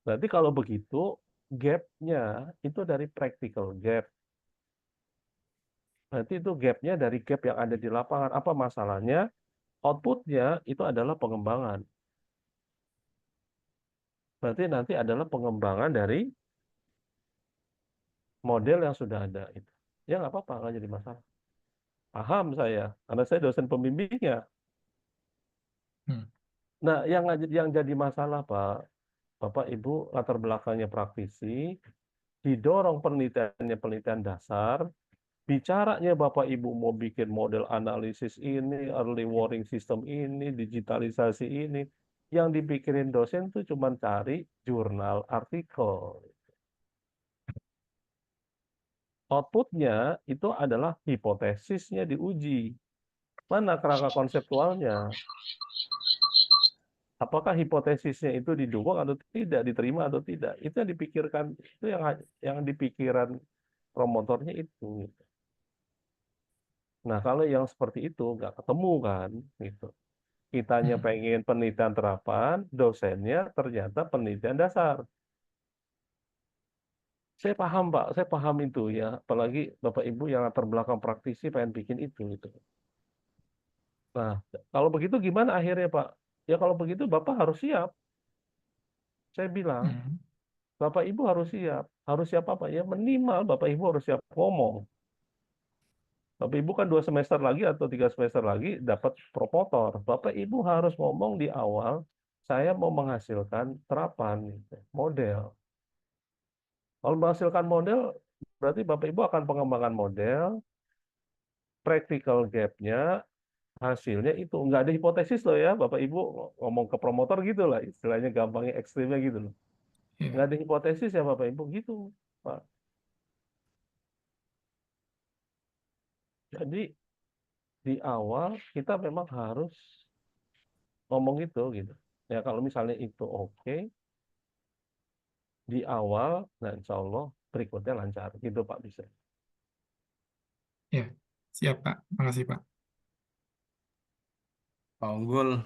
Speaker 3: Berarti kalau begitu, gap-nya itu dari practical gap. Berarti itu gap-nya dari gap yang ada di lapangan. Apa masalahnya? Output-nya itu adalah pengembangan. Berarti nanti adalah pengembangan dari model yang sudah ada itu. Ya nggak apa-apa, nggak jadi masalah. Paham saya, karena saya dosen pembimbingnya.
Speaker 2: Hmm.
Speaker 3: Nah, yang jadi masalah, Pak, Bapak Ibu latar belakangnya praktisi, didorong penelitiannya penelitian dasar, bicaranya Bapak Ibu mau bikin model analisis ini, early warning system ini, digitalisasi ini, yang dipikirin dosen tuh cuma cari jurnal artikel. Outputnya itu adalah hipotesisnya diuji. Mana kerangka konseptualnya? Apakah hipotesisnya itu didukung atau tidak, diterima atau tidak? Itu yang dipikirkan, itu yang dipikiran promotornya itu. Nah, kalau yang seperti itu nggak ketemu kan, gitu. Kitanya
Speaker 2: Hmm.
Speaker 3: pengen penelitian terapan, dosennya ternyata penelitian dasar. Saya paham, Pak, saya paham itu ya. Apalagi Bapak Ibu yang latar belakang praktisi pengen bikin itu, gitu. Nah, kalau begitu gimana akhirnya, Pak? Ya kalau begitu Bapak harus siap. Saya bilang,
Speaker 2: Hmm.
Speaker 3: Bapak Ibu harus siap. Harus siap apa? Ya minimal Bapak Ibu harus siap ngomong. Bapak Ibu kan 2 semester lagi atau 3 semester lagi dapat propotor. Bapak Ibu harus ngomong di awal, saya mau menghasilkan terapan, gitu, model. Kalau menghasilkan model, berarti Bapak Ibu akan pengembangan model, practical gap-nya, hasilnya itu. Nggak ada hipotesis loh ya, Bapak Ibu ngomong ke promotor gitu lah, istilahnya gampangnya ekstrimnya gitu loh.
Speaker 2: Ya.
Speaker 3: Nggak ada hipotesis ya Bapak Ibu, gitu, Pak. Jadi di awal kita memang harus ngomong itu gitu. Ya kalau misalnya itu oke, di awal, nah insya Allah berikutnya lancar. Gitu Pak bisa.
Speaker 2: Ya. Siap, Pak. Makasih, Pak.
Speaker 4: Pak Unggul,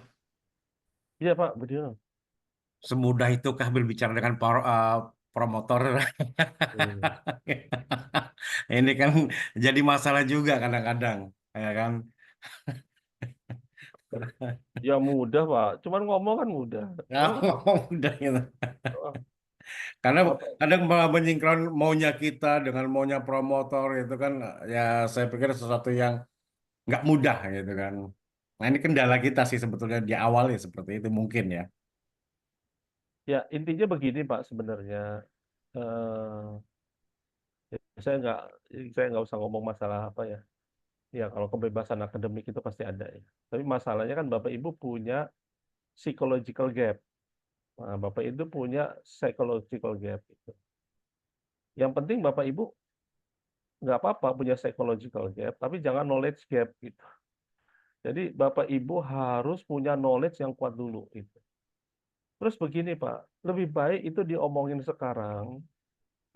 Speaker 3: Iya Pak, betul.
Speaker 4: semudah itukah berbicara dengan promotor?
Speaker 3: Hmm.
Speaker 4: Ini kan jadi masalah juga kadang-kadang, ya kan?
Speaker 3: Ya mudah Pak, cuman ngomong kan mudah. Kalau
Speaker 4: Udah gitu.
Speaker 3: oh,
Speaker 4: Karena
Speaker 3: Bapak,
Speaker 4: kadang malah menyingkron maunya kita dengan maunya promotor itu kan, ya saya pikir sesuatu yang nggak mudah gitu kan. Nah ini kendala kita sih sebetulnya di awal ya seperti itu mungkin ya.
Speaker 3: ya intinya begini Pak sebenarnya. Eh, ya, saya nggak usah ngomong masalah apa ya. Ya kalau kebebasan akademik itu pasti ada ya. Tapi masalahnya kan Bapak Ibu punya psychological gap. Nah, Bapak Ibu punya psychological gap. Gitu. Yang penting Bapak Ibu nggak apa-apa punya psychological gap, tapi jangan knowledge gap gitu. Jadi Bapak Ibu harus punya knowledge yang kuat dulu gitu. Terus begini Pak, lebih baik itu diomongin sekarang,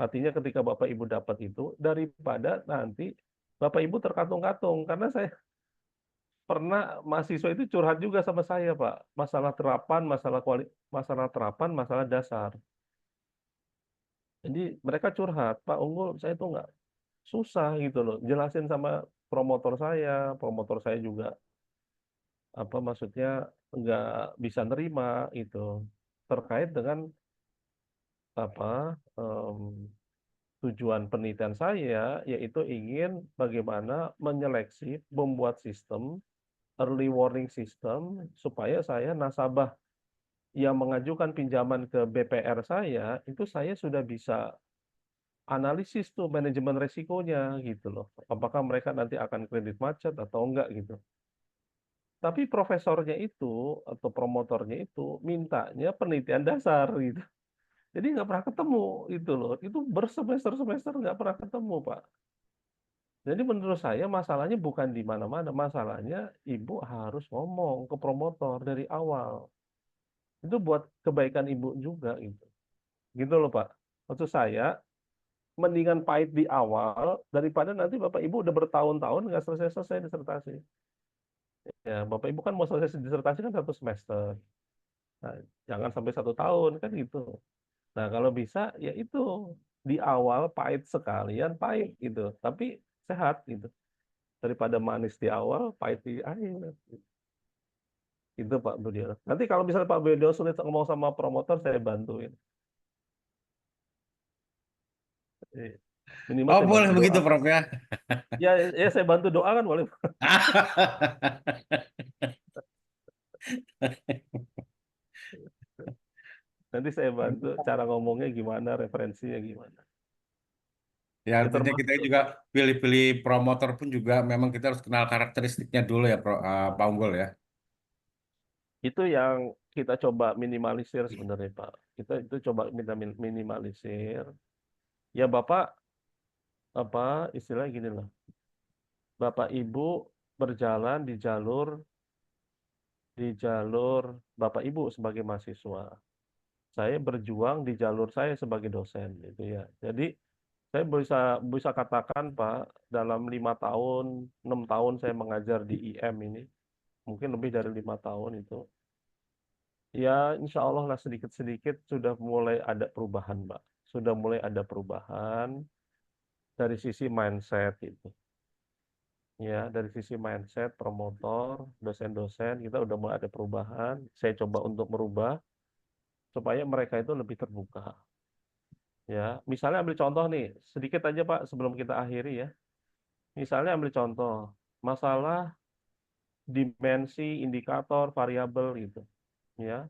Speaker 3: artinya ketika Bapak Ibu dapat itu, daripada nanti Bapak Ibu terkatung-katung. Karena saya pernah mahasiswa itu curhat juga sama saya Pak, masalah terapan, masalah terapan, masalah dasar. Jadi mereka curhat, Pak Unggul, saya tuh nggak susah gitu loh, jelasin sama promotor saya juga apa maksudnya nggak bisa nerima itu terkait dengan apa tujuan penelitian saya yaitu ingin bagaimana menyeleksi membuat sistem early warning system supaya saya nasabah yang mengajukan pinjaman ke BPR saya itu saya sudah bisa analisis tuh manajemen resikonya gitu loh apakah mereka nanti akan kredit macet atau enggak gitu. Tapi profesornya itu atau promotornya itu mintanya penelitian dasar gitu. Jadi nggak pernah ketemu itu loh. Itu bersemester-semester nggak pernah ketemu, Pak. Jadi menurut saya masalahnya bukan di mana-mana. Masalahnya ibu harus ngomong ke promotor dari awal. Itu buat kebaikan ibu juga gitu. Gitu loh, Pak. Maksud saya, mendingan pahit di awal daripada nanti Bapak Ibu udah bertahun-tahun nggak selesai-selesai disertasi. Ya, Bapak Ibu kan mau selesai disertasi kan 1 semester. Nah, jangan sampai 1 tahun kan gitu. Nah, kalau bisa ya itu di awal pahit sekalian pahit gitu, tapi sehat gitu. Daripada manis di awal, pahit di akhir. Itu Pak Budiono. Nanti kalau misalnya Pak Budiono sulit ngomong sama promotor, saya bantuin. Minimal
Speaker 4: Oh,
Speaker 3: saya
Speaker 4: boleh
Speaker 3: bantu
Speaker 4: begitu,
Speaker 3: doa.
Speaker 4: Prof ya.
Speaker 3: Ya saya bantu doa kan boleh. Nanti saya bantu cara ngomongnya gimana, referensinya gimana.
Speaker 4: Ya,
Speaker 3: Ya
Speaker 4: artinya kita
Speaker 3: termasuk
Speaker 4: juga pilih-pilih promotor pun juga memang kita harus kenal karakteristiknya dulu ya, Pak Unggul ya.
Speaker 3: itu yang kita coba minimalisir sebenarnya Pak. Kita itu coba minimalisir. Ya Bapak apa istilahnya gini lah. Bapak Ibu berjalan di jalur Bapak Ibu sebagai mahasiswa. Saya berjuang di jalur saya sebagai dosen gitu ya. Jadi saya bisa katakan Pak, dalam 5 tahun, 6 tahun saya mengajar di IM ini, mungkin lebih dari 5 tahun itu. Ya, insya Allah lah sedikit-sedikit sudah mulai ada perubahan, Mbak. Sudah mulai ada perubahan dari sisi mindset itu. Ya, dari sisi mindset promotor, dosen-dosen kita udah mulai ada perubahan. Saya coba untuk merubah supaya mereka itu lebih terbuka. Ya, misalnya ambil contoh nih, sedikit aja Pak sebelum kita akhiri ya. Misalnya ambil contoh masalah dimensi, indikator, variabel gitu. Ya,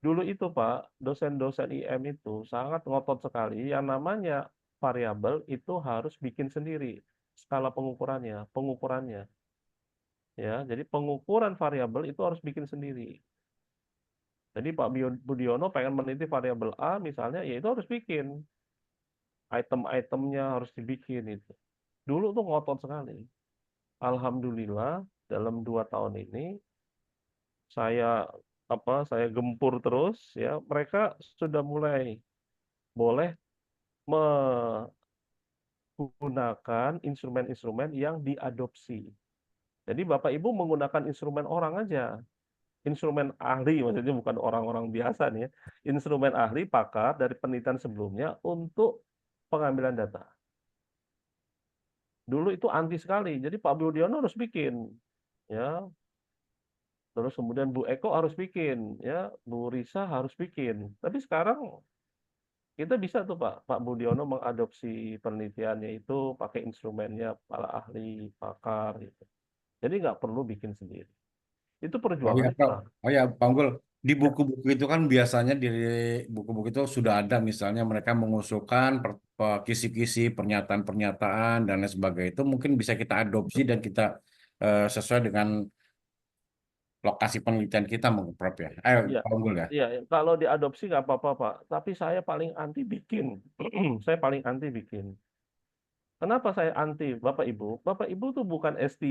Speaker 3: dulu itu Pak, dosen-dosen IM itu sangat ngotot sekali yang namanya variabel itu harus bikin sendiri skala pengukurannya. Ya, jadi pengukuran variabel itu harus bikin sendiri. Jadi Pak Budiono pengen meneliti variabel A misalnya, ya itu harus bikin. Item-itemnya harus dibikin itu. Dulu tuh ngotot sekali. Alhamdulillah dalam 2 tahun ini saya gempur terus ya, mereka sudah mulai boleh menggunakan instrumen-instrumen yang diadopsi. Jadi Bapak Ibu menggunakan instrumen orang aja, instrumen ahli maksudnya bukan orang-orang biasa nih ya, instrumen ahli pakar dari penelitian sebelumnya untuk pengambilan data. Dulu itu anti sekali, jadi Pak Budiono harus bikin, ya. Terus kemudian Bu Eko harus bikin, ya. Bu Risa harus bikin. Tapi sekarang kita bisa tuh Pak Budiono mengadopsi penelitiannya itu pakai instrumennya para ahli, pakar gitu. Jadi nggak perlu bikin sendiri. Itu
Speaker 4: Oh ya,
Speaker 3: perjuangannya
Speaker 4: Prof.
Speaker 3: keras.
Speaker 4: Oh ya, Pak Unggul. Di
Speaker 3: Ya,
Speaker 4: buku-buku itu kan biasanya di buku-buku itu sudah ada misalnya mereka mengusulkan kisi-kisi, pernyataan-pernyataan dan lain sebagainya. Itu mungkin bisa kita adopsi dan kita sesuai dengan lokasi penelitian kita mungkin, Prof ya. Ayo,
Speaker 3: iya,
Speaker 4: Pak Unggul ya.
Speaker 3: iya. Kalau diadopsi nggak apa-apa Pak. Tapi saya paling anti bikin. Saya paling anti bikin. Kenapa saya anti Bapak Ibu? Bapak Ibu tuh bukan S3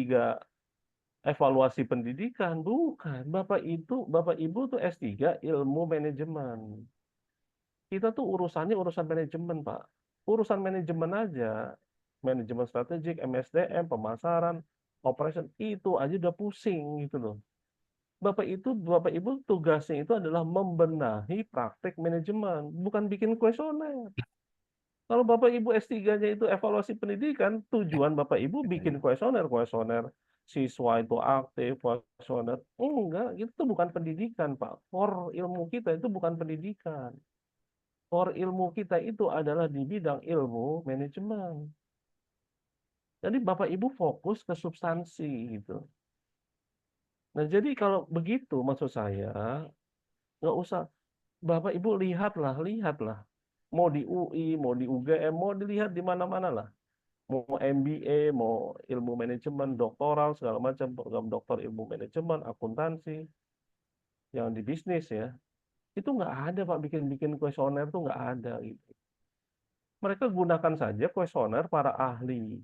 Speaker 3: evaluasi pendidikan, bukan. Bapak Ibu tuh S3 ilmu manajemen. Kita tuh urusannya urusan manajemen, Pak. Urusan manajemen aja. Manajemen strategik, MSDM, pemasaran, operation, itu aja udah pusing gitu loh. Bapak Ibu tugasnya itu adalah membenahi praktek manajemen, bukan bikin kuesioner. Kalau Bapak Ibu S3-nya itu evaluasi pendidikan, tujuan Bapak Ibu bikin kuesioner siswa itu aktif, kuesioner. Enggak, itu bukan pendidikan, Pak. Core ilmu kita itu bukan pendidikan. Core ilmu kita itu adalah di bidang ilmu manajemen. Jadi Bapak Ibu fokus ke substansi gitu. Nah, jadi kalau begitu maksud saya, nggak usah Bapak Ibu lihatlah. Mau di UI, mau di UGM, mau dilihat di mana-mana lah. Mau MBA, mau ilmu manajemen, doktoral, segala macam, program doktor ilmu manajemen, akuntansi, yang di bisnis ya. Itu nggak ada Pak, bikin-bikin kuesioner tuh nggak ada gitu. Mereka gunakan saja kuesioner para ahli.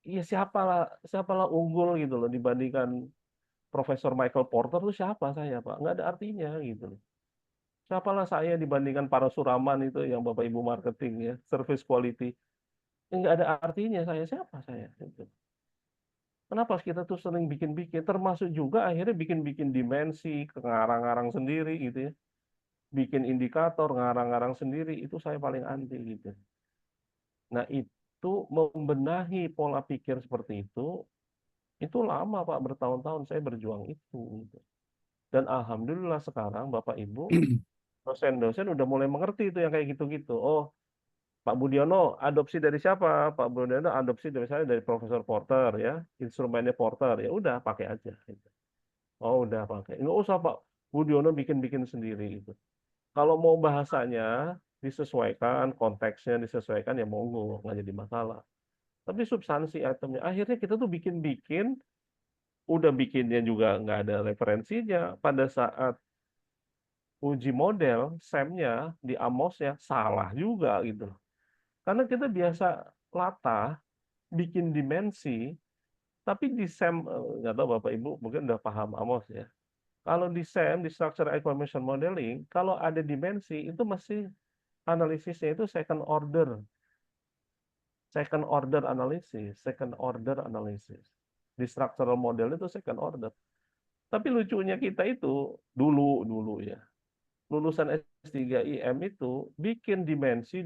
Speaker 3: Iya siapalah unggul gitu loh dibandingkan Profesor Michael Porter tuh siapa saya Pak? Nggak ada artinya gitu loh. Siapalah saya dibandingkan para suraman itu yang Bapak Ibu marketing ya, service quality. Nggak ada artinya siapa saya gitu. Kenapa kita tuh sering bikin-bikin, termasuk juga akhirnya bikin-bikin dimensi, ngarang-ngarang sendiri gitu ya. bikin indikator, ngarang-ngarang sendiri, itu saya paling anti gitu. Nah, itu membenahi pola pikir seperti itu lama Pak, bertahun-tahun saya berjuang itu gitu. Dan alhamdulillah sekarang Bapak Ibu dosen-dosen udah mulai mengerti itu yang kayak gitu-gitu. Oh, Pak Budiono adopsi dari siapa? Pak Budiono adopsi dari misalnya dari Profesor Porter ya, instrumennya Porter, ya udah pakai aja. Gitu. Oh udah pakai, nggak usah Pak Budiono bikin-bikin sendiri gitu. Kalau mau bahasanya disesuaikan, konteksnya disesuaikan ya monggo, nggak jadi masalah. Tapi substansi itemnya, akhirnya kita tuh bikin-bikin, udah bikinnya juga nggak ada referensinya. Pada saat uji model, SEM-nya di AMOS-nya salah juga gitu. Karena kita biasa latah, bikin dimensi, tapi di SEM, nggak tahu Bapak Ibu mungkin udah paham AMOS ya. Kalau di SEM, di Structure Information Modeling, kalau ada dimensi, itu masih analisisnya itu second order analysis. Di structural model itu second order. Tapi lucunya kita itu, dulu ya, lulusan S3 IM itu bikin dimensi,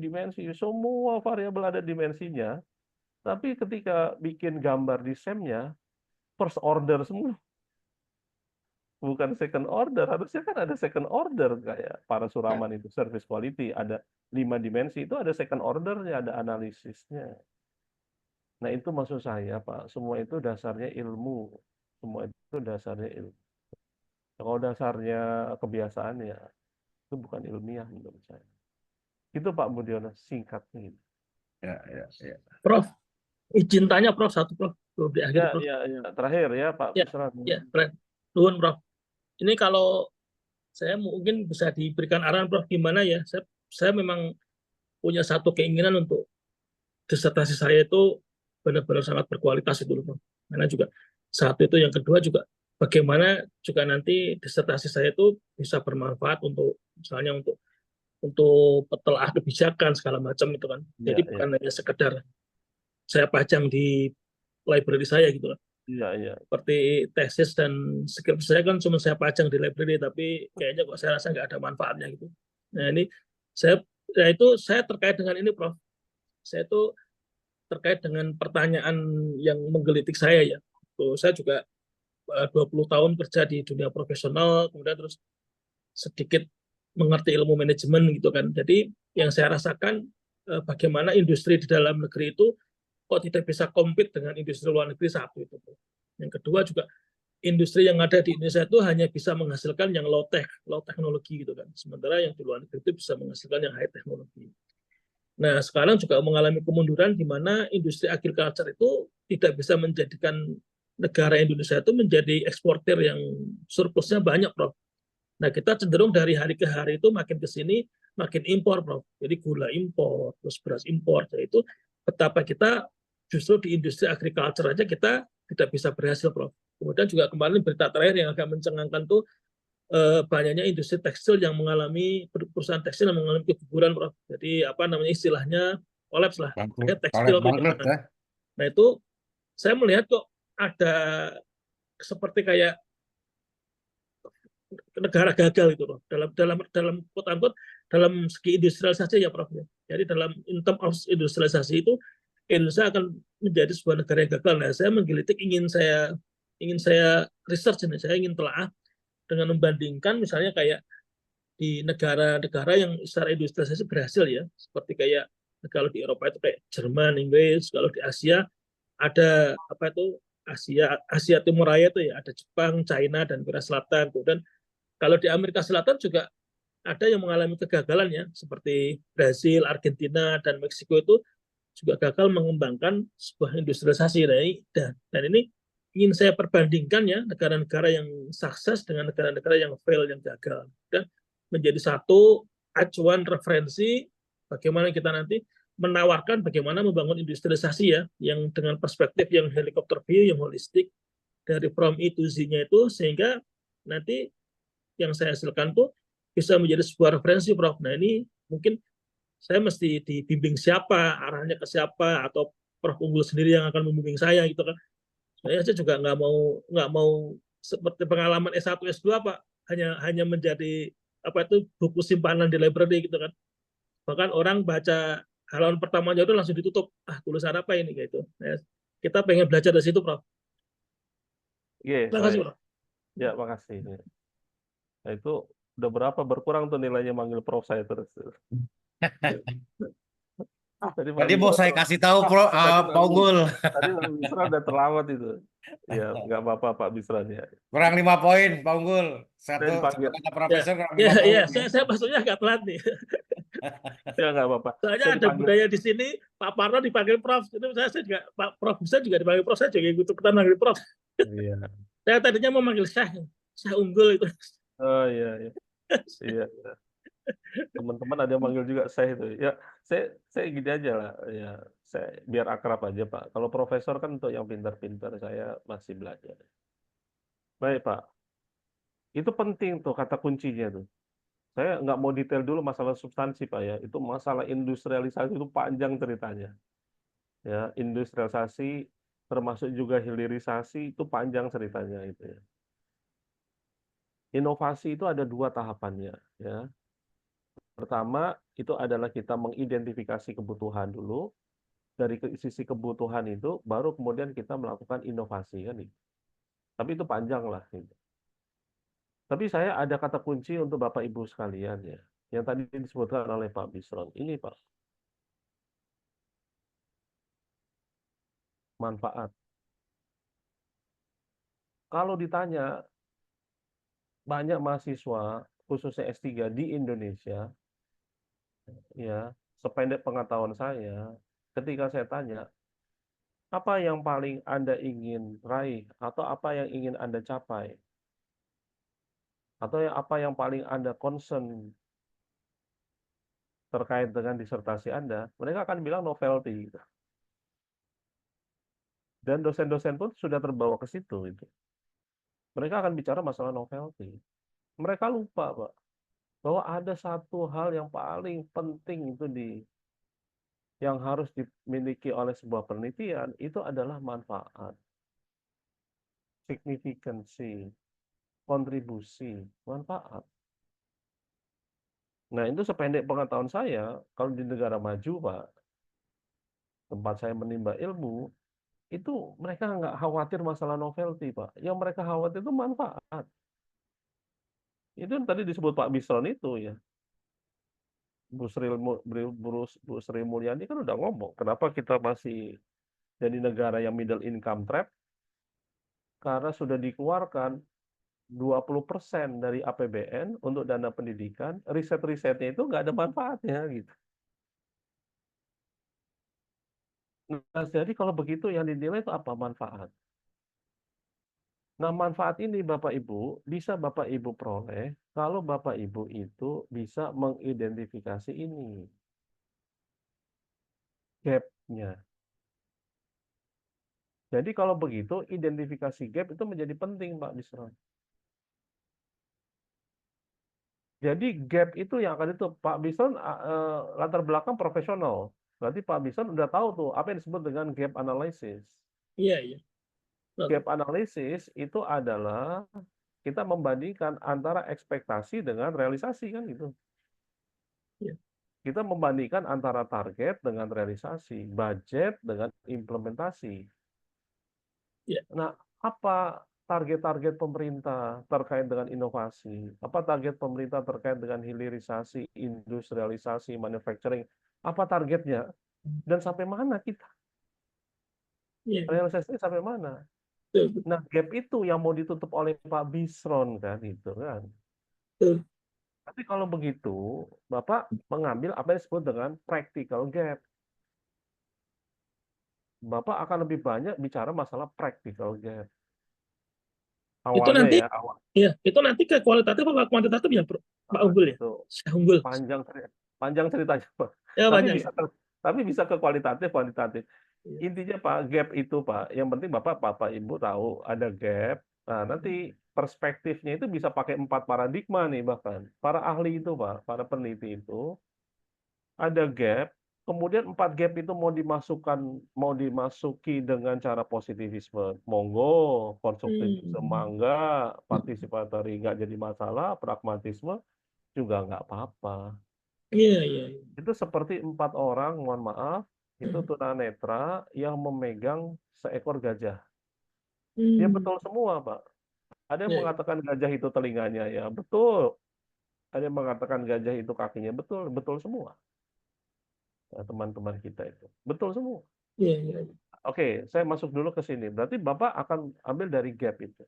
Speaker 3: semua variabel ada dimensinya, tapi ketika bikin gambar di SEM-nya, first order semua. Bukan second order, harusnya kan ada second order kayak Parasuraman itu, service quality, ada 5 dimensi, itu ada second ordernya, ada analisisnya. Nah itu maksud saya Pak, semua itu dasarnya ilmu. Semua itu dasarnya ilmu. Kalau dasarnya kebiasaan ya, itu bukan ilmiah menurut saya. Itu Pak Budiono, singkatnya.
Speaker 4: Ya.
Speaker 5: Prof, izin tanya Prof, satu Prof, belum di akhir Prof.
Speaker 3: Ya. Terakhir ya Pak Busran.
Speaker 5: Ya, nuhun Prof. Ini kalau saya mungkin bisa diberikan arahan Prof, gimana ya? Saya memang punya satu keinginan untuk disertasi saya itu benar-benar sangat berkualitas itu Prof. Karena juga satu itu, yang kedua juga bagaimana juga nanti disertasi saya itu bisa bermanfaat untuk misalnya untuk petelaah kebijakan segala macam itu kan. Jadi bukan hanya sekedar saya pajang di library saya gitu lah.
Speaker 3: Iya.
Speaker 5: Seperti tesis dan skrip saya kan cuma saya pajang di library, tapi kayaknya kok saya rasa nggak ada manfaatnya gitu. Nah ini saya terkait dengan ini Prof. Saya itu terkait dengan pertanyaan yang menggelitik saya ya. Saya juga 20 tahun kerja di dunia profesional, kemudian terus sedikit mengerti ilmu manajemen gitu kan. Jadi yang saya rasakan bagaimana industri di dalam negeri itu kok tidak bisa compete dengan industri luar negeri, satu itu. Yang kedua juga industri yang ada di Indonesia itu hanya bisa menghasilkan yang low teknologi gitu kan. Sementara yang di luar negeri itu bisa menghasilkan yang high teknologi. Nah, sekarang juga mengalami kemunduran di mana industri agriculture itu tidak bisa menjadikan negara Indonesia itu menjadi eksportir yang surplusnya banyak, Prof. Nah, kita cenderung dari hari ke hari itu makin ke sini makin impor, Prof. Jadi gula impor, terus beras impor. Jadi itu betapa kita justru di industri agriculture aja kita tidak bisa berhasil, Prof. Kemudian juga kemarin berita terakhir yang agak mencengangkan tuh banyaknya industri tekstil yang mengalami, perusahaan tekstil yang mengalami keguguran, Prof. Jadi apa namanya istilahnya kolaps lah. Tekstil
Speaker 4: ya.
Speaker 5: Nah itu saya melihat kok ada seperti kayak negara gagal itu, Prof. Dalam quote-unquote dalam segi industrialisasi ya, Prof. Jadi dalam in term of industrialisasi itu Indonesia akan menjadi sebuah negara yang gagal. Nah, saya menggelitik ingin saya research ini, saya ingin telah dengan membandingkan misalnya kayak di negara-negara yang secara industrialisasi berhasil ya, seperti kayak kalau di Eropa itu kayak Jerman, Inggris, kalau di Asia ada apa itu Asia Timur Raya itu ya, ada Jepang, China dan Korea Selatan. Kemudian kalau di Amerika Selatan juga ada yang mengalami kegagalan ya, seperti Brasil, Argentina dan Meksiko itu juga gagal mengembangkan sebuah industrialisasi. Dan ini ingin saya perbandingkan ya, negara-negara yang sukses dengan negara-negara yang fail, yang gagal. Dan menjadi satu acuan referensi bagaimana kita nanti menawarkan bagaimana membangun industrialisasi ya, yang dengan perspektif yang helikopter view, yang holistik, dari from A to Z-nya itu, sehingga nanti yang saya hasilkan tuh bisa menjadi sebuah referensi, Prof. Nah ini mungkin saya mesti dibimbing siapa, arahnya ke siapa, atau Prof Unggul sendiri yang akan membimbing saya gitu kan. Saya juga nggak mau seperti pengalaman S1 S2 Pak, hanya menjadi buku simpanan di library gitu kan. Bahkan orang baca halaman pertamanya itu langsung ditutup. Tulisan apa ini gitu. Nah, kita pengen belajar dari situ, Prof.
Speaker 3: Iya,
Speaker 5: Terima kasih, Prof.
Speaker 3: ya makasih. Nah itu udah berapa berkurang tuh nilainya manggil Prof saya terus. Tadi Pak
Speaker 4: Tadi mau saya
Speaker 3: Bisra,
Speaker 4: kasih tahu Pak Unggul.
Speaker 3: tadi Pak Bisra udah terlambat itu. Ya nggak apa-apa Pak Bisra ya.
Speaker 4: Kurang 5 poin, Pak Unggul. Satu
Speaker 3: dipanggil.
Speaker 4: kata profesor kurang 5
Speaker 5: Ya,
Speaker 4: poin.
Speaker 5: ya, saya maksudnya agak telat nih.
Speaker 3: Ya nggak apa-apa.
Speaker 5: Soalnya
Speaker 3: Saya
Speaker 5: ada
Speaker 3: dipanggil.
Speaker 5: budaya di sini, Pak Parno dipanggil Prof. Itu saya juga, Pak Prof bisa juga dipanggil Prof. Saya juga ikutan manggil Prof.
Speaker 3: Iya.
Speaker 5: Saya tadinya mau manggil Syah Unggul itu.
Speaker 3: Oh iya, iya. Iya, iya. Teman-teman ada yang manggil juga saya itu. Ya, saya gini aja lah. Ya, saya biar akrab aja Pak. Kalau profesor kan untuk yang pintar-pintar, saya masih belajar. Baik Pak. Itu penting tuh kata kuncinya tuh. Saya nggak mau detail dulu masalah substansi Pak ya. Itu masalah industrialisasi itu panjang ceritanya. Ya, industrialisasi termasuk juga hilirisasi itu panjang ceritanya itu ya. Inovasi itu ada 2 tahapannya ya. Pertama itu adalah kita mengidentifikasi kebutuhan dulu. Dari sisi kebutuhan itu baru kemudian kita melakukan inovasi kan gitu. Tapi itu panjang lah gitu. Tapi saya ada kata kunci untuk Bapak Ibu sekalian ya. Yang tadi disebutkan oleh Pak Bisron. Ini Pak. Manfaat. Kalau ditanya banyak mahasiswa khususnya S3 di Indonesia ya, sependek pengetahuan saya, ketika saya tanya apa yang paling Anda ingin raih atau apa yang ingin Anda capai atau apa yang paling Anda concern terkait dengan disertasi Anda, mereka akan bilang novelty. Dan dosen-dosen pun sudah terbawa ke situ. Gitu. Mereka akan bicara masalah novelty. Mereka lupa, Pak, bahwa ada satu hal yang paling penting itu yang harus dimiliki oleh sebuah penelitian, itu adalah manfaat, signifikansi, kontribusi, manfaat. Nah, itu sependek pengetahuan saya, kalau di negara maju, Pak, tempat saya menimba ilmu, itu mereka nggak khawatir masalah novelty, Pak. Yang mereka khawatir itu manfaat. Itu yang tadi disebut Pak Bisron itu ya. Bu Sri Mulyani kan udah ngomong, kenapa kita masih jadi negara yang middle income trap? Karena sudah dikeluarkan 20% dari APBN untuk dana pendidikan, riset-risetnya itu nggak ada manfaatnya gitu. Nah, jadi kalau begitu yang dinilai itu apa manfaat? Nah, manfaat ini Bapak Ibu bisa Bapak Ibu peroleh kalau Bapak Ibu itu bisa mengidentifikasi ini gap-nya. Jadi kalau begitu identifikasi gap itu menjadi penting Pak Bisron. Jadi gap itu yang akan itu Pak Bisron latar belakang profesional. Berarti Pak Bisron udah tahu tuh apa yang disebut dengan gap analysis.
Speaker 5: Iya, iya.
Speaker 3: Gap analysis itu adalah kita membandingkan antara ekspektasi dengan realisasi kan gitu.
Speaker 5: Iya.
Speaker 3: Kita membandingkan antara target dengan realisasi, budget dengan implementasi.
Speaker 5: Iya.
Speaker 3: Nah, apa target-target pemerintah terkait dengan inovasi? Apa target pemerintah terkait dengan hilirisasi, industrialisasi, manufacturing? Apa targetnya? Dan sampai mana kita?
Speaker 5: Iya.
Speaker 3: Realisasinya sampai mana?
Speaker 5: Betul,
Speaker 3: Nah, gap itu yang mau ditutup oleh Pak Bisron kan itu kan.
Speaker 5: betul.
Speaker 3: Tapi kalau begitu, Bapak mengambil apa yang disebut dengan practical gap. Bapak akan lebih banyak bicara masalah practical gap.
Speaker 5: Itu
Speaker 3: Awalnya
Speaker 5: nanti,
Speaker 3: ya, awal.
Speaker 5: ya, itu nanti ke kualitatif apa kuantitatif ya, Pak Unggul ya?
Speaker 3: Itu
Speaker 5: Syah Unggul.
Speaker 3: panjang ceritanya, Pak.
Speaker 5: Ya,
Speaker 3: Tapi bisa ke kualitatif, kuantitatif.
Speaker 5: Iya.
Speaker 3: Intinya Pak, gap itu Pak, yang penting Bapak Ibu tahu ada gap. Nah, nanti perspektifnya itu bisa pakai 4 paradigma nih bahkan. Para ahli itu Pak, para peneliti itu ada gap, kemudian 4 gap itu mau dimasuki dengan cara positivisme, monggo, konstruktivisme mangga, partisipatory nggak jadi masalah, pragmatisme, juga nggak apa-apa.
Speaker 5: Iya, iya.
Speaker 3: Itu seperti 4 orang, mohon maaf, itu tunanetra yang memegang seekor gajah. Ya betul semua, Pak. Ada yang
Speaker 5: Iya, iya.
Speaker 3: mengatakan gajah itu telinganya, ya betul. Ada yang mengatakan gajah itu kakinya, betul, betul semua. Nah, teman-teman kita itu, betul semua.
Speaker 5: Iya, iya.
Speaker 3: Oke, saya masuk dulu ke sini. Berarti Bapak akan ambil dari gap itu.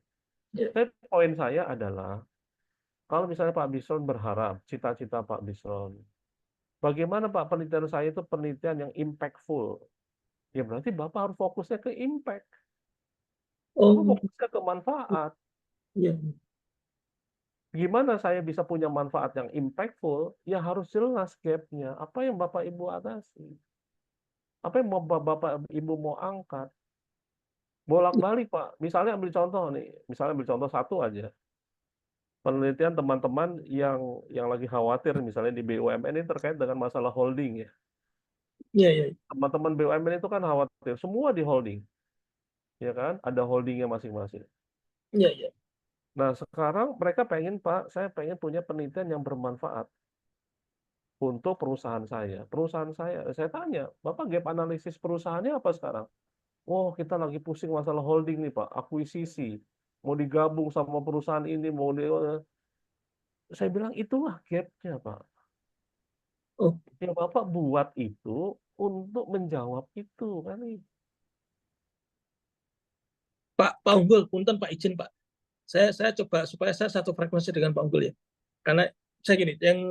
Speaker 5: Iya.
Speaker 3: Poin saya adalah, kalau misalnya Pak Bisron berharap, cita-cita Pak Bisron, bagaimana Pak penelitian saya itu penelitian yang impactful? Ya berarti Bapak harus fokusnya ke impact. Bapak
Speaker 5: Oh,
Speaker 3: fokusnya ke manfaat.
Speaker 5: iya.
Speaker 3: Gimana saya bisa punya manfaat yang impactful? Ya harus jelas gap-nya. Apa yang Bapak Ibu atasi? Apa yang mau Bapak Ibu mau angkat? Bolak-balik Pak. Misalnya ambil contoh nih. Misalnya ambil contoh satu aja. Penelitian teman-teman yang lagi khawatir misalnya di BUMN ini terkait dengan masalah holding ya.
Speaker 5: Iya, iya.
Speaker 3: Teman-teman BUMN itu kan khawatir semua di holding. Ya kan? Ada holdingnya masing-masing.
Speaker 5: Iya, iya.
Speaker 3: Nah, sekarang mereka pengen, Pak, saya pengen punya penelitian yang bermanfaat untuk perusahaan saya. Perusahaan saya tanya, Bapak gap analisis perusahaannya apa sekarang? Oh, kita lagi pusing masalah holding nih, Pak, akuisisi. Mau digabung sama perusahaan ini, saya bilang itulah gap-nya, Pak.
Speaker 5: Oh,
Speaker 3: Ya, Bapak buat itu untuk menjawab itu kan.
Speaker 5: Pak Unggul, punten Pak, izin Pak. Saya coba supaya saya satu frekuensi dengan Pak Unggul ya. Karena saya gini, yang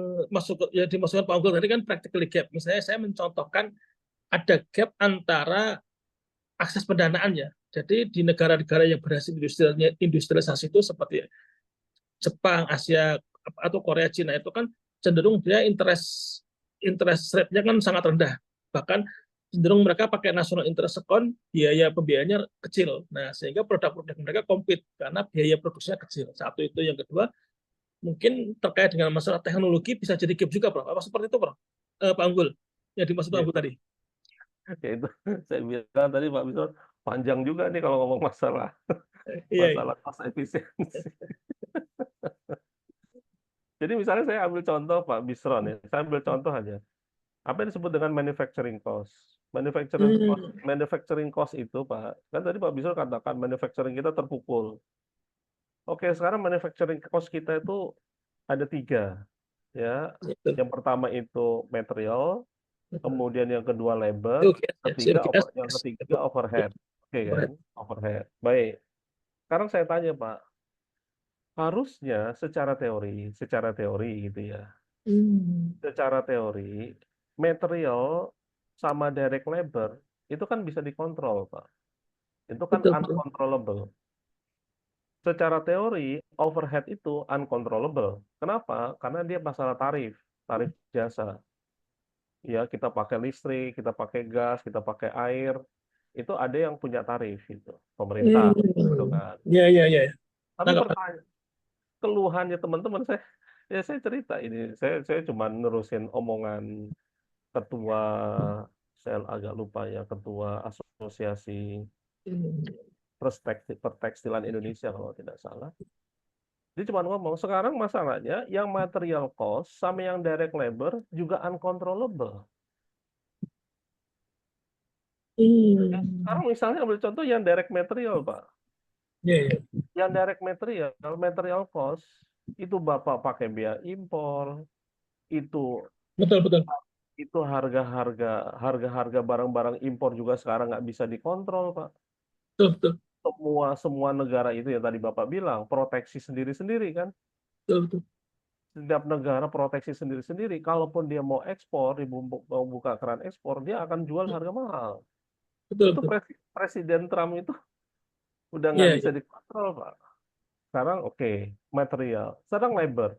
Speaker 5: dimaksudkan Pak Unggul tadi kan practically gap. Misalnya saya mencontohkan ada gap antara akses pendanaan ya. Jadi di negara-negara yang berhasil industrialisasi itu seperti Jepang, Asia atau Korea, Cina itu kan cenderung dia interest rate-nya kan sangat rendah. Bahkan cenderung mereka pakai national interest account, biaya pembiayaannya kecil. Nah, sehingga produk-produk mereka compete karena biaya produksinya kecil. Satu itu, yang kedua mungkin terkait dengan masalah teknologi bisa jadi gap juga, Prof. Apa seperti itu, Prof? Pak Unggul, yang dimaksud Pak
Speaker 3: Ya,
Speaker 5: Unggul tadi.
Speaker 3: ya itu saya bilang tadi Pak Bisor panjang juga nih kalau ngomong masalah
Speaker 5: Iya, iya.
Speaker 3: cost efisiensi. Jadi misalnya saya ambil contoh Pak Bisron ya, saya ambil contoh aja. Apa yang disebut dengan manufacturing cost? Manufacturing cost itu Pak, kan tadi Pak Bisron katakan manufacturing kita terpukul. Oke, sekarang manufacturing cost kita itu ada 3 ya.
Speaker 5: Betul.
Speaker 3: Yang pertama itu material,
Speaker 5: Betul.
Speaker 3: kemudian yang kedua labor, yang ketiga overhead. Oke kan? Overhead. Baik. Sekarang saya tanya Pak, harusnya secara teori gitu ya. Secara teori, material sama direct labor itu kan bisa dikontrol, Pak. Itu kan
Speaker 5: Betul.
Speaker 3: uncontrollable. Secara teori, overhead itu uncontrollable. Kenapa? Karena dia masalah tarif jasa. Ya, kita pakai listrik, kita pakai gas, kita pakai air, itu ada yang punya tarif itu, pemerintah, gitu kan.
Speaker 5: Iya, iya, iya.
Speaker 3: Tapi pertanyaan, keluhannya teman-teman saya cerita ini, saya cuma nerusin omongan ketua, saya agak lupa ya, ketua asosiasi pertekstilan Indonesia kalau tidak salah. Dia cuma ngomong sekarang masalahnya yang material cost sama yang direct labor juga uncontrollable. Sekarang misalnya ambil contoh yang direct material, Pak.
Speaker 5: Iya, iya.
Speaker 3: Yang direct material cost itu Bapak pakai biaya impor, itu
Speaker 5: Betul.
Speaker 3: itu harga barang-barang impor juga sekarang nggak bisa dikontrol, Pak.
Speaker 5: Betul.
Speaker 3: Semua negara itu yang tadi Bapak bilang proteksi sendiri-sendiri kan.
Speaker 5: Betul.
Speaker 3: Setiap negara proteksi sendiri-sendiri. Kalaupun dia mau ekspor, mau buka keran ekspor, dia akan jual harga mahal. Itu Presiden Trump itu udah nggak bisa dikontrol, Pak. Sekarang material. Sekarang labor.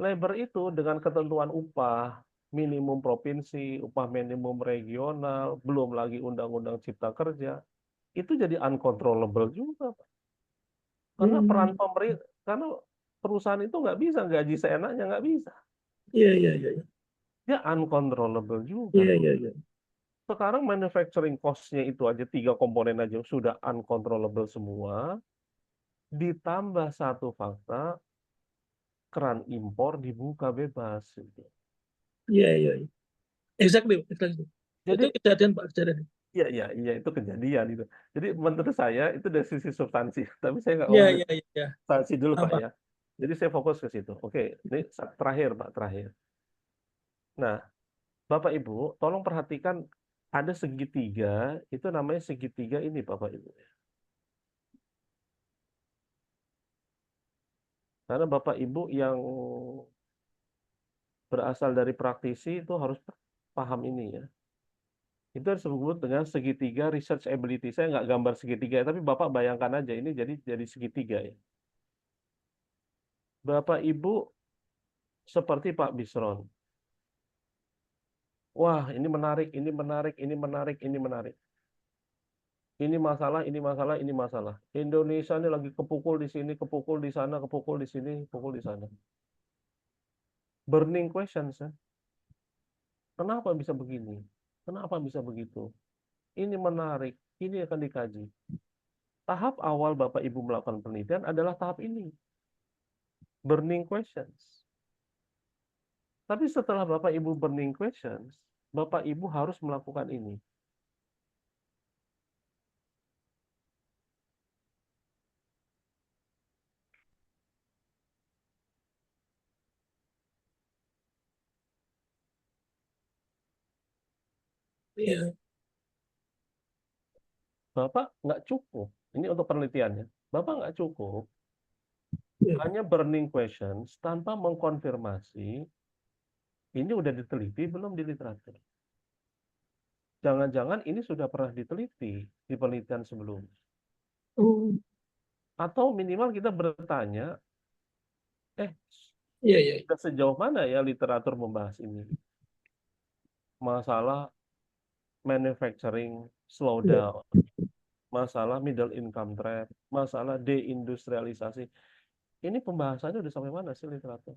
Speaker 3: Labor itu dengan ketentuan upah minimum provinsi, upah minimum regional, belum lagi undang-undang cipta kerja, itu jadi uncontrollable juga, Pak. Karena peran pemerintah, karena perusahaan itu nggak bisa gaji seenaknya, nggak bisa.
Speaker 5: Iya.
Speaker 3: Dia uncontrollable juga.
Speaker 5: Iya.
Speaker 3: Sekarang manufacturing cost-nya itu aja 3 komponen aja sudah uncontrollable semua. Ditambah satu fakta, keran impor dibuka bebas. Gitu.
Speaker 5: Iya. Exactly. Itu
Speaker 3: Jadi
Speaker 5: kejadian Pak, kejadian.
Speaker 3: iya itu kejadian itu. Jadi menurut saya itu dari sisi substansi, tapi saya nggak
Speaker 5: Iya,
Speaker 3: ngomong
Speaker 5: iya.
Speaker 3: substansi dulu Pak
Speaker 5: Apa?
Speaker 3: ya. Jadi saya fokus ke situ. Oke, ini terakhir Pak, terakhir. Nah, Bapak Ibu, tolong perhatikan ada segitiga, itu namanya segitiga ini Bapak Ibu. Karena Bapak Ibu yang berasal dari praktisi itu harus paham ini ya. Itu disebut dengan segitiga research ability. Saya nggak gambar segitiga, tapi Bapak bayangkan aja ini jadi segitiga ya. Bapak Ibu seperti Pak Bisron. Wah, ini menarik, ini menarik, ini menarik, ini menarik. Ini masalah, ini masalah, ini masalah. Indonesia ini lagi kepukul di sini, kepukul di sana, kepukul di sini, kepukul di sana. Burning questions ya. Kenapa bisa begini? Kenapa bisa begitu? Ini menarik, ini akan dikaji. Tahap awal Bapak Ibu melakukan penelitian adalah tahap ini. Burning questions. Tapi setelah Bapak Ibu burning questions, Bapak Ibu harus melakukan ini.
Speaker 5: Iya.
Speaker 3: Bapak nggak cukup. Ini untuk penelitiannya. Bapak nggak cukup
Speaker 5: Iya.
Speaker 3: hanya burning questions tanpa mengkonfirmasi ini udah diteliti belum di literatur. Jangan-jangan ini sudah pernah diteliti di penelitian sebelumnya.
Speaker 5: Oh.
Speaker 3: Atau minimal kita bertanya,
Speaker 5: Iya.
Speaker 3: sudah sejauh mana ya literatur membahas ini? Masalah manufacturing slowdown, masalah middle income trap, masalah deindustrialisasi. Ini pembahasannya udah sampai mana sih literatur?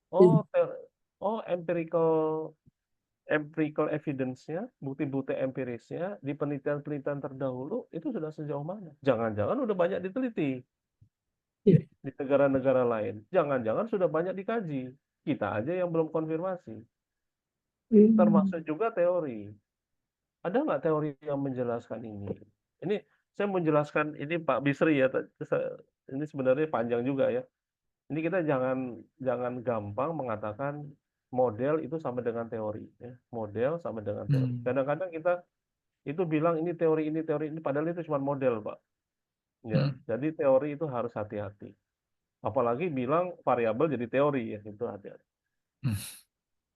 Speaker 3: Oh, empirical evidence-nya, bukti-bukti empirisnya di penelitian-penelitian terdahulu itu sudah sejauh mana? Jangan-jangan udah banyak diteliti
Speaker 5: Iya.
Speaker 3: di negara-negara lain. Jangan-jangan sudah banyak dikaji. Kita aja yang belum konfirmasi. Termasuk juga teori. Ada nggak teori yang menjelaskan ini? Ini saya menjelaskan ini Pak Bisri ya. Ini sebenarnya panjang juga ya. Ini kita jangan gampang mengatakan model itu sama dengan teori. Ya. Model sama dengan teori. Kadang-kadang kita itu bilang ini teori, padahal itu cuma model, Pak. Ya, jadi teori itu harus hati-hati. Apalagi bilang variabel jadi teori ya, itu hati-hati.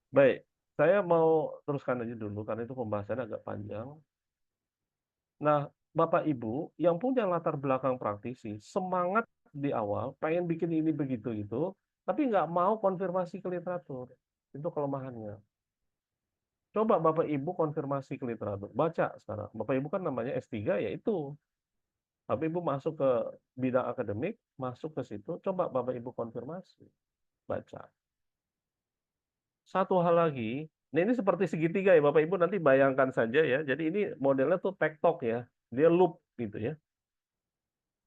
Speaker 3: Baik, saya mau teruskan aja dulu karena itu pembahasannya agak panjang. Nah, Bapak Ibu yang punya latar belakang praktisi, semangat di awal, pengen bikin ini begitu itu, tapi nggak mau konfirmasi ke literatur. Itu kelemahannya. Coba Bapak Ibu konfirmasi ke literatur. Baca sekarang. Bapak Ibu kan namanya S3, ya itu. Bapak Ibu masuk ke bidang akademik, masuk ke situ, coba Bapak Ibu konfirmasi. Baca. Satu hal lagi, nah ini seperti segitiga ya Bapak Ibu, nanti bayangkan saja ya. Jadi ini modelnya tuh tektok ya. Dia loop gitu ya.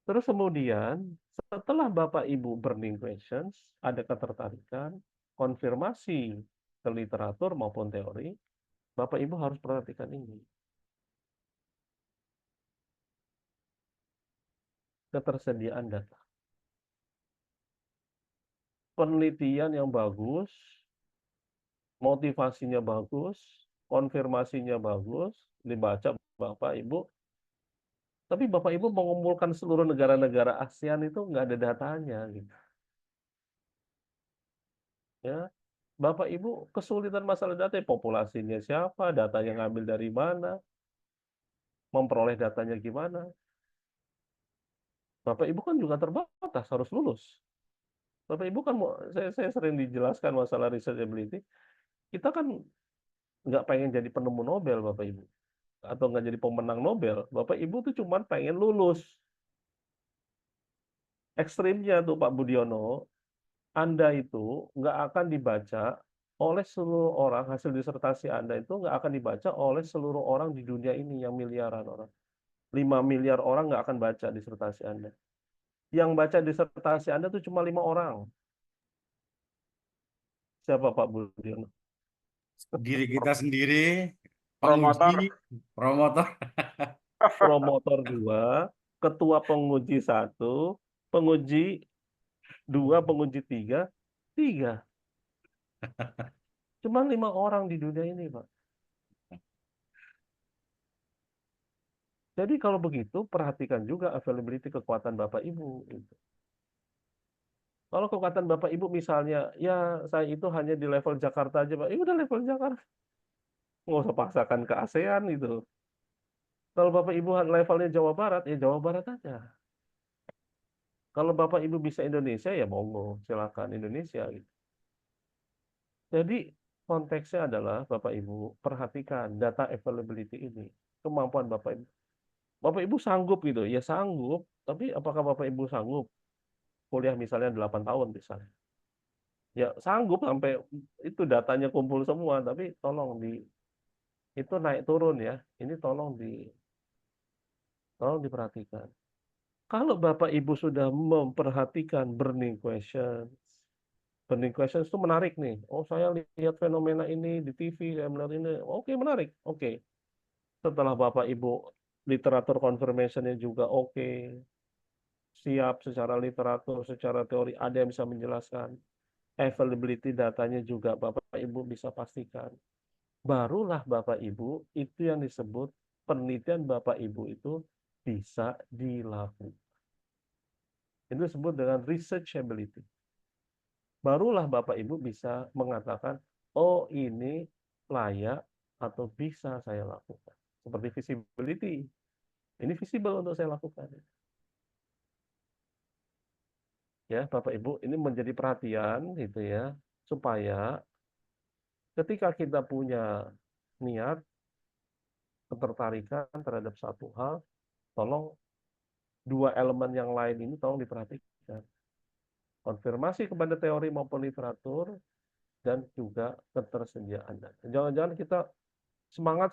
Speaker 3: Terus kemudian setelah Bapak Ibu burning questions, ada ketertarikan, konfirmasi ke literatur maupun teori, Bapak Ibu harus perhatikan ini. Ketersediaan data. Penelitian yang bagus, motivasinya bagus, konfirmasinya bagus, dibaca Bapak Ibu. Tapi Bapak Ibu mengumpulkan seluruh negara-negara ASEAN itu nggak ada datanya gitu. Ya, Bapak Ibu kesulitan masalah data, populasinya siapa, datanya ngambil dari mana, memperoleh datanya gimana. Bapak Ibu kan juga terbatas, harus lulus. Bapak Ibu kan, saya sering dijelaskan masalah researchability, kita kan nggak pengen jadi penemu Nobel Bapak Ibu. Atau nggak jadi pemenang Nobel. Bapak Ibu tuh cuma pengen lulus. Ekstrimnya tuh Pak Budiono, Anda itu nggak akan dibaca oleh seluruh orang, hasil disertasi Anda itu nggak akan dibaca oleh seluruh orang di dunia ini yang miliaran orang. 5 miliar orang nggak akan baca disertasi Anda. Yang baca disertasi Anda tuh cuma 5 orang. Siapa Pak Budiono?
Speaker 4: Diri kita sendiri,
Speaker 3: Promotor.
Speaker 4: penguji, promotor.
Speaker 3: Promotor 2, ketua penguji 1, penguji 2, penguji 3, 3. Cuma 5 orang di dunia ini, Pak. Jadi kalau begitu, perhatikan juga availability kekuatan Bapak Ibu. Gitu. Kalau kekuatan Bapak Ibu misalnya, ya saya itu hanya di level Jakarta aja, Pak. Ya udah level Jakarta. Nggak usah paksakan ke ASEAN gitu. Kalau Bapak Ibu levelnya Jawa Barat, ya Jawa Barat aja. Kalau Bapak Ibu bisa Indonesia, ya monggo, silakan Indonesia. Gitu. Jadi konteksnya adalah Bapak Ibu perhatikan data availability ini, kemampuan Bapak Ibu. Bapak Ibu sanggup gitu, ya sanggup. Tapi apakah Bapak Ibu sanggup kuliah misalnya 8 tahun misalnya? Ya sanggup sampai itu datanya kumpul semua, tapi tolong itu naik turun ya. Ini tolong diperhatikan. Kalau Bapak Ibu sudah memperhatikan burning questions itu menarik nih. Oh, saya lihat fenomena ini di TV, saya melihat ini. Oke, menarik. Oke. Setelah Bapak Ibu literatur confirmation-nya juga oke. Siap secara literatur, secara teori ada yang bisa menjelaskan. Availability datanya juga Bapak Ibu bisa pastikan. Barulah Bapak Ibu itu yang disebut penelitian Bapak Ibu itu bisa dilakukan. Itu disebut dengan researchability. Barulah Bapak Ibu bisa mengatakan, oh ini layak atau bisa saya lakukan. Seperti visibility. Ini visible untuk saya lakukan. Ya, Bapak Ibu, ini menjadi perhatian gitu ya, supaya ketika kita punya niat, ketertarikan terhadap satu hal, tolong 2 elemen yang lain ini tolong diperhatikan. Konfirmasi kepada teori maupun literatur, dan juga ketersediaan data. Jangan-jangan kita semangat,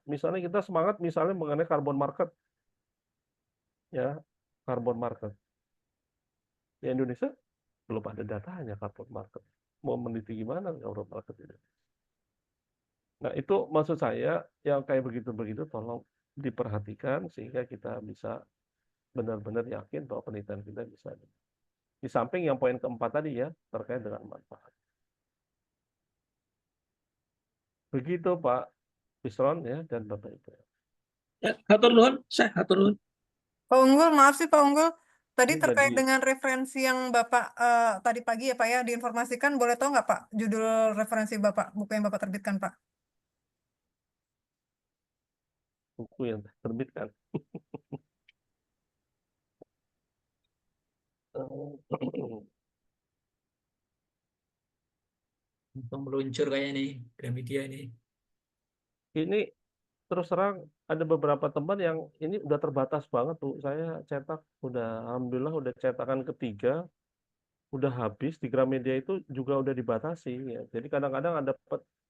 Speaker 3: misalnya kita semangat misalnya mengenai carbon market. Ya, carbon market. Di Indonesia belum ada datanya carbon market. Mau meneliti gimana carbon market ini? Nah, itu maksud saya yang kayak begitu-begitu tolong diperhatikan sehingga kita bisa benar-benar yakin bahwa penelitian kita bisa. Di samping yang poin keempat tadi ya, terkait dengan manfaat. Begitu Pak Bisron ya dan Bapak Ibu.
Speaker 5: Ya, hatur nuhun, saya hatur nuhun.
Speaker 6: Pak Unggul, maaf sih Pak Unggul. Tadi
Speaker 3: Ini
Speaker 6: terkait
Speaker 3: jadi
Speaker 6: dengan referensi yang Bapak tadi pagi ya Pak ya diinformasikan, boleh tahu nggak Pak judul referensi Bapak, buku yang Bapak terbitkan Pak?
Speaker 3: buku yang terbitkan.
Speaker 7: Untung meluncur kayak nih Gramedia ini.
Speaker 3: Ini terus terang ada beberapa teman yang ini udah terbatas banget tuh. Saya cetak alhamdulillah udah cetakan ketiga, udah habis. Di Gramedia itu juga udah dibatasi ya. Jadi kadang-kadang ada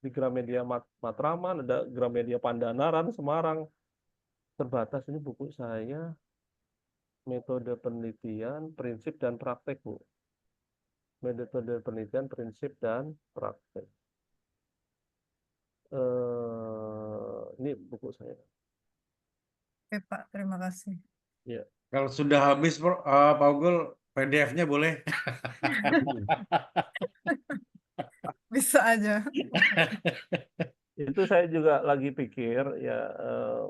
Speaker 3: di Gramedia Matraman, ada Gramedia Pandanaran, Semarang. Terbatas. Ini buku saya, metode penelitian, prinsip dan praktek, Bu. Metode penelitian, prinsip dan praktek. Ini buku saya.
Speaker 6: Oke Pak, terima kasih.
Speaker 3: Ya.
Speaker 4: Kalau sudah habis, Pak Unggul, PDF-nya boleh.
Speaker 6: Bisa aja.
Speaker 3: Itu saya juga lagi pikir ya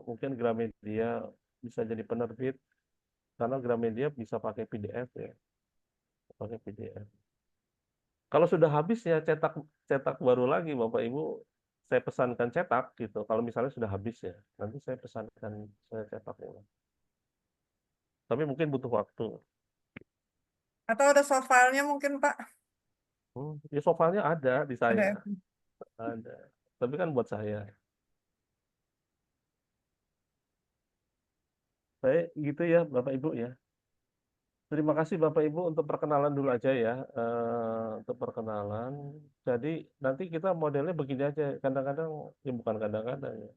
Speaker 3: mungkin Gramedia bisa jadi penerbit karena Gramedia bisa pakai PDF ya, pakai PDF. Kalau sudah habis ya cetak baru lagi Bapak Ibu, saya pesankan cetak gitu. Kalau misalnya sudah habis ya, nanti saya pesankan saya cetak ulang. Tapi mungkin butuh waktu.
Speaker 6: Atau ada soft file-nya mungkin Pak?
Speaker 3: Ya soalnya ada di saya,
Speaker 6: Ada.
Speaker 3: ada. Tapi kan buat saya. Baik, gitu ya Bapak Ibu ya. Terima kasih Bapak Ibu untuk perkenalan dulu aja ya. Untuk perkenalan. Jadi nanti kita modelnya begini aja. Kadang-kadang, ya bukan kadang-kadang ya.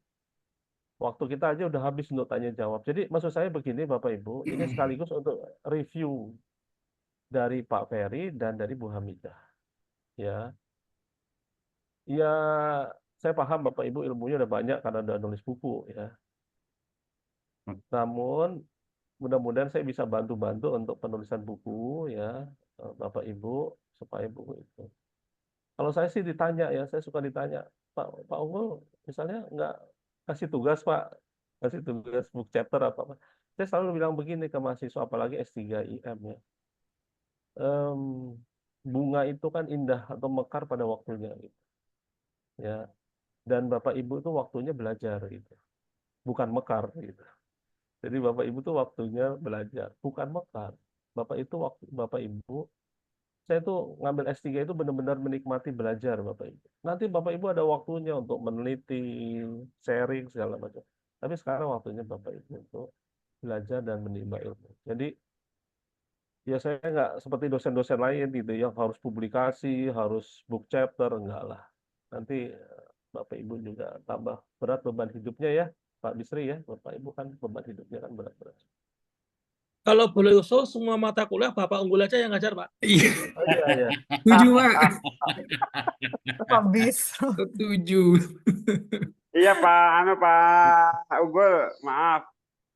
Speaker 3: Waktu kita aja udah habis untuk tanya jawab. Jadi maksud saya begini Bapak Ibu, ini sekaligus untuk review dari Pak Ferry dan dari Bu Hamidah. Ya. Ya, saya paham Bapak Ibu ilmunya udah banyak karena udah nulis buku ya. Namun mudah-mudahan saya bisa bantu-bantu untuk penulisan buku ya, Bapak Ibu, supaya buku itu. Kalau saya sih ditanya ya, saya suka ditanya, Pak Unggul misalnya nggak kasih tugas Pak, kasih tugas book chapter apa-apa. Saya selalu bilang begini ke mahasiswa, apalagi S3 IM ya. Bunga itu kan indah atau mekar pada waktunya gitu. Ya. Dan Bapak Ibu itu waktunya belajar gitu. Bukan mekar gitu. Jadi Bapak Ibu tuh waktunya belajar, bukan mekar. Bapak Ibu, saya tuh ngambil S3 itu benar-benar menikmati belajar Bapak Ibu. Nanti Bapak Ibu ada waktunya untuk meneliti, sharing segala macam. Tapi sekarang waktunya Bapak Ibu untuk belajar dan menimba ilmu. Jadi ya saya nggak seperti dosen-dosen lain gitu yang harus publikasi, harus book chapter, enggak lah. Nanti Bapak Ibu juga tambah berat beban hidupnya ya, Pak Bisri ya. Bapak Ibu kan beban hidupnya kan berat-berat.
Speaker 5: Kalau boleh usul semua mata kuliah Bapak Unggul aja yang ngajar, Pak.
Speaker 2: Iya,
Speaker 3: Oh iya ya.
Speaker 2: setuju Pak.
Speaker 6: Pak Bis.
Speaker 2: Setuju.
Speaker 8: Iya Pak Unggul, maaf.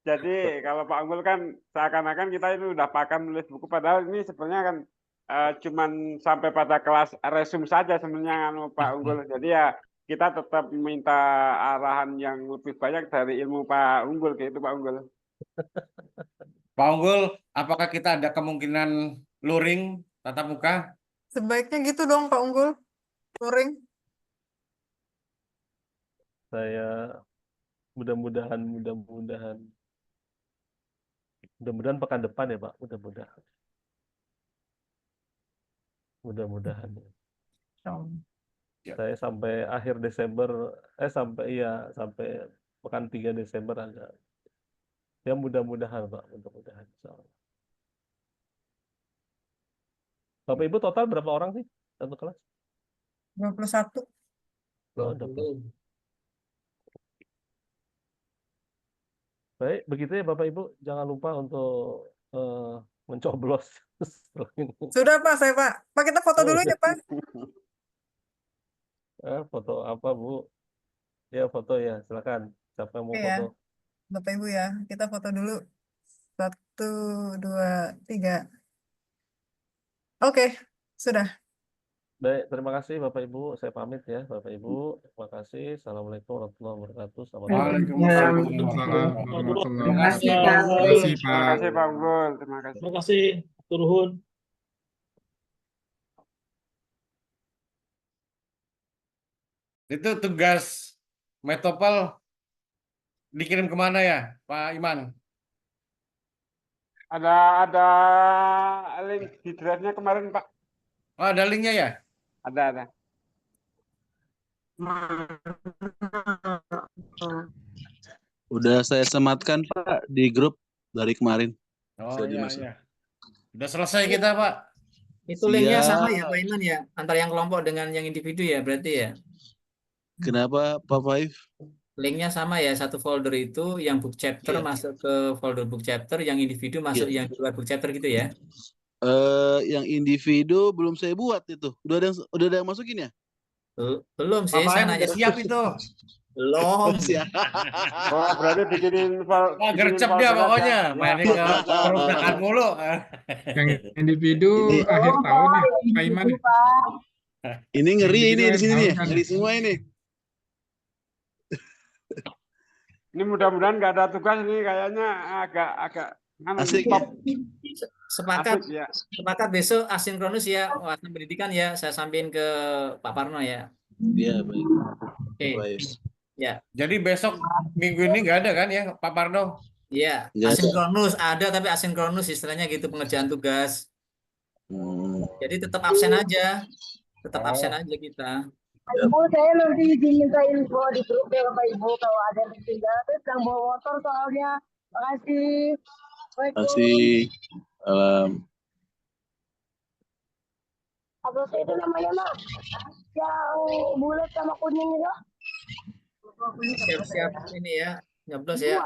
Speaker 8: Jadi kalau Pak Unggul kan seakan-akan kita ini udah pakem nulis buku, padahal ini sebenarnya kan cuman sampai pada kelas resume saja sebenarnya Pak Unggul. Jadi ya kita tetap minta arahan yang lebih banyak dari ilmu Pak Unggul, gitu Pak Unggul.
Speaker 4: Pak Unggul, apakah kita ada kemungkinan luring tatap muka?
Speaker 6: Sebaiknya gitu dong Pak Unggul. Luring.
Speaker 3: Saya mudah-mudahan pekan depan ya Pak, mudah-mudahan.
Speaker 4: Ya.
Speaker 3: Saya sampai akhir Desember, sampai pekan 3 Desember ada. Ya mudah-mudahan Pak, mudah-mudahan. Insyaallah. Bapak Ibu total berapa orang sih satu kelas?
Speaker 6: 21.
Speaker 3: Oh, dapat. Baik, begitu ya Bapak Ibu, jangan lupa untuk mencoblos.
Speaker 6: Sudah Pak, saya Pak. Pak kita foto dulu ya Pak.
Speaker 3: Foto apa Bu? Ya foto ya, silakan. Siapa yang mau
Speaker 6: Oke ya,
Speaker 3: foto?
Speaker 6: Bapak Ibu ya. Kita foto dulu. 1, 2, 3. Oke, sudah.
Speaker 3: Baik, terima kasih Bapak Ibu. Saya pamit ya Bapak Ibu. Terima kasih. Assalamualaikum warahmatullahi wabarakatuh. Selamat malam.
Speaker 4: Waalaikumsalam.
Speaker 2: Waalaikumsalam warahmatullahi
Speaker 4: Terima kasih,
Speaker 2: wabarakatuh.
Speaker 4: Pak.
Speaker 2: Terima kasih
Speaker 8: Terima
Speaker 2: Pak.
Speaker 8: kasih Pak Unggul, terima kasih.
Speaker 5: Terima kasih, Turhun.
Speaker 4: Itu tugas Metopel dikirim kemana ya, Pak Iman?
Speaker 8: Ada link di drive-nya kemarin Pak.
Speaker 4: Oh, ada linknya ya?
Speaker 8: Ada.
Speaker 1: Udah saya sematkan Pak di grup dari kemarin.
Speaker 4: Oh
Speaker 1: Sudah
Speaker 4: iya,
Speaker 1: dimasuk.
Speaker 4: iya. Udah selesai kita, Pak.
Speaker 7: Itu linknya sama
Speaker 1: Siap.
Speaker 7: ya Pak Iman ya, antara yang kelompok dengan yang individu ya berarti ya.
Speaker 1: Kenapa Pak Faif?
Speaker 7: Linknya sama ya, satu folder itu yang book chapter
Speaker 1: Iya.
Speaker 7: masuk ke folder book chapter, yang individu masuk yang di luar book chapter gitu ya.
Speaker 1: Yang individu belum saya buat itu. Udah ada yang masukin ya?
Speaker 7: Belum sih,
Speaker 4: Bapak
Speaker 7: saya
Speaker 4: udah
Speaker 7: nanya
Speaker 4: siap itu.
Speaker 7: belum.
Speaker 1: Siap.
Speaker 8: Oh, berarti bikinin
Speaker 4: Wah, gercep dia pokoknya. Mainin ke perusahaan mulu.
Speaker 2: Yang individu akhir tahun nih, Pak Iman.
Speaker 1: Ini ngeri
Speaker 2: Yang
Speaker 1: ini
Speaker 2: individu
Speaker 1: di sini
Speaker 2: akhir
Speaker 1: nih,
Speaker 2: tahun kan?
Speaker 1: ngeri semua ini.
Speaker 8: Ini mudah-mudahan nggak ada tugas ini, kayaknya agak
Speaker 1: Asik
Speaker 8: top.
Speaker 7: Sepakat,
Speaker 8: Asik ya.
Speaker 7: sepakat besok asinkronus ya, warisan pendidikan ya, saya sampaikan ke Pak Parno ya.
Speaker 1: Iya baik.
Speaker 7: Oke,
Speaker 1: Baik.
Speaker 7: ya,
Speaker 4: Jadi besok minggu ini nggak ada kan ya, Pak Parno?
Speaker 7: ya,
Speaker 1: Nggak ada.
Speaker 7: asinkronus ada tapi asinkronus istilahnya gitu pengerjaan tugas. Jadi tetap absen aja, kita.
Speaker 9: Ibu, saya nanti diminta info di grup ya Bapak Ibu kalau ada yang tinggal terus yang bawa motor soalnya. Makasih.
Speaker 1: Masih
Speaker 9: Apa sih itu namanya Mak? Yang bulat sama kuning itu?
Speaker 7: Siap-siap ini ya, nyoblos ya.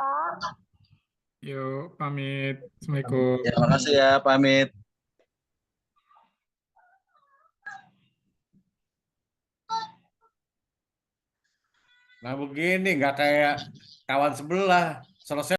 Speaker 2: Yuk, pamit. Assalamualaikum.
Speaker 1: ya makasih ya, pamit.
Speaker 4: Nah begini nggak kayak kawan sebelah selesai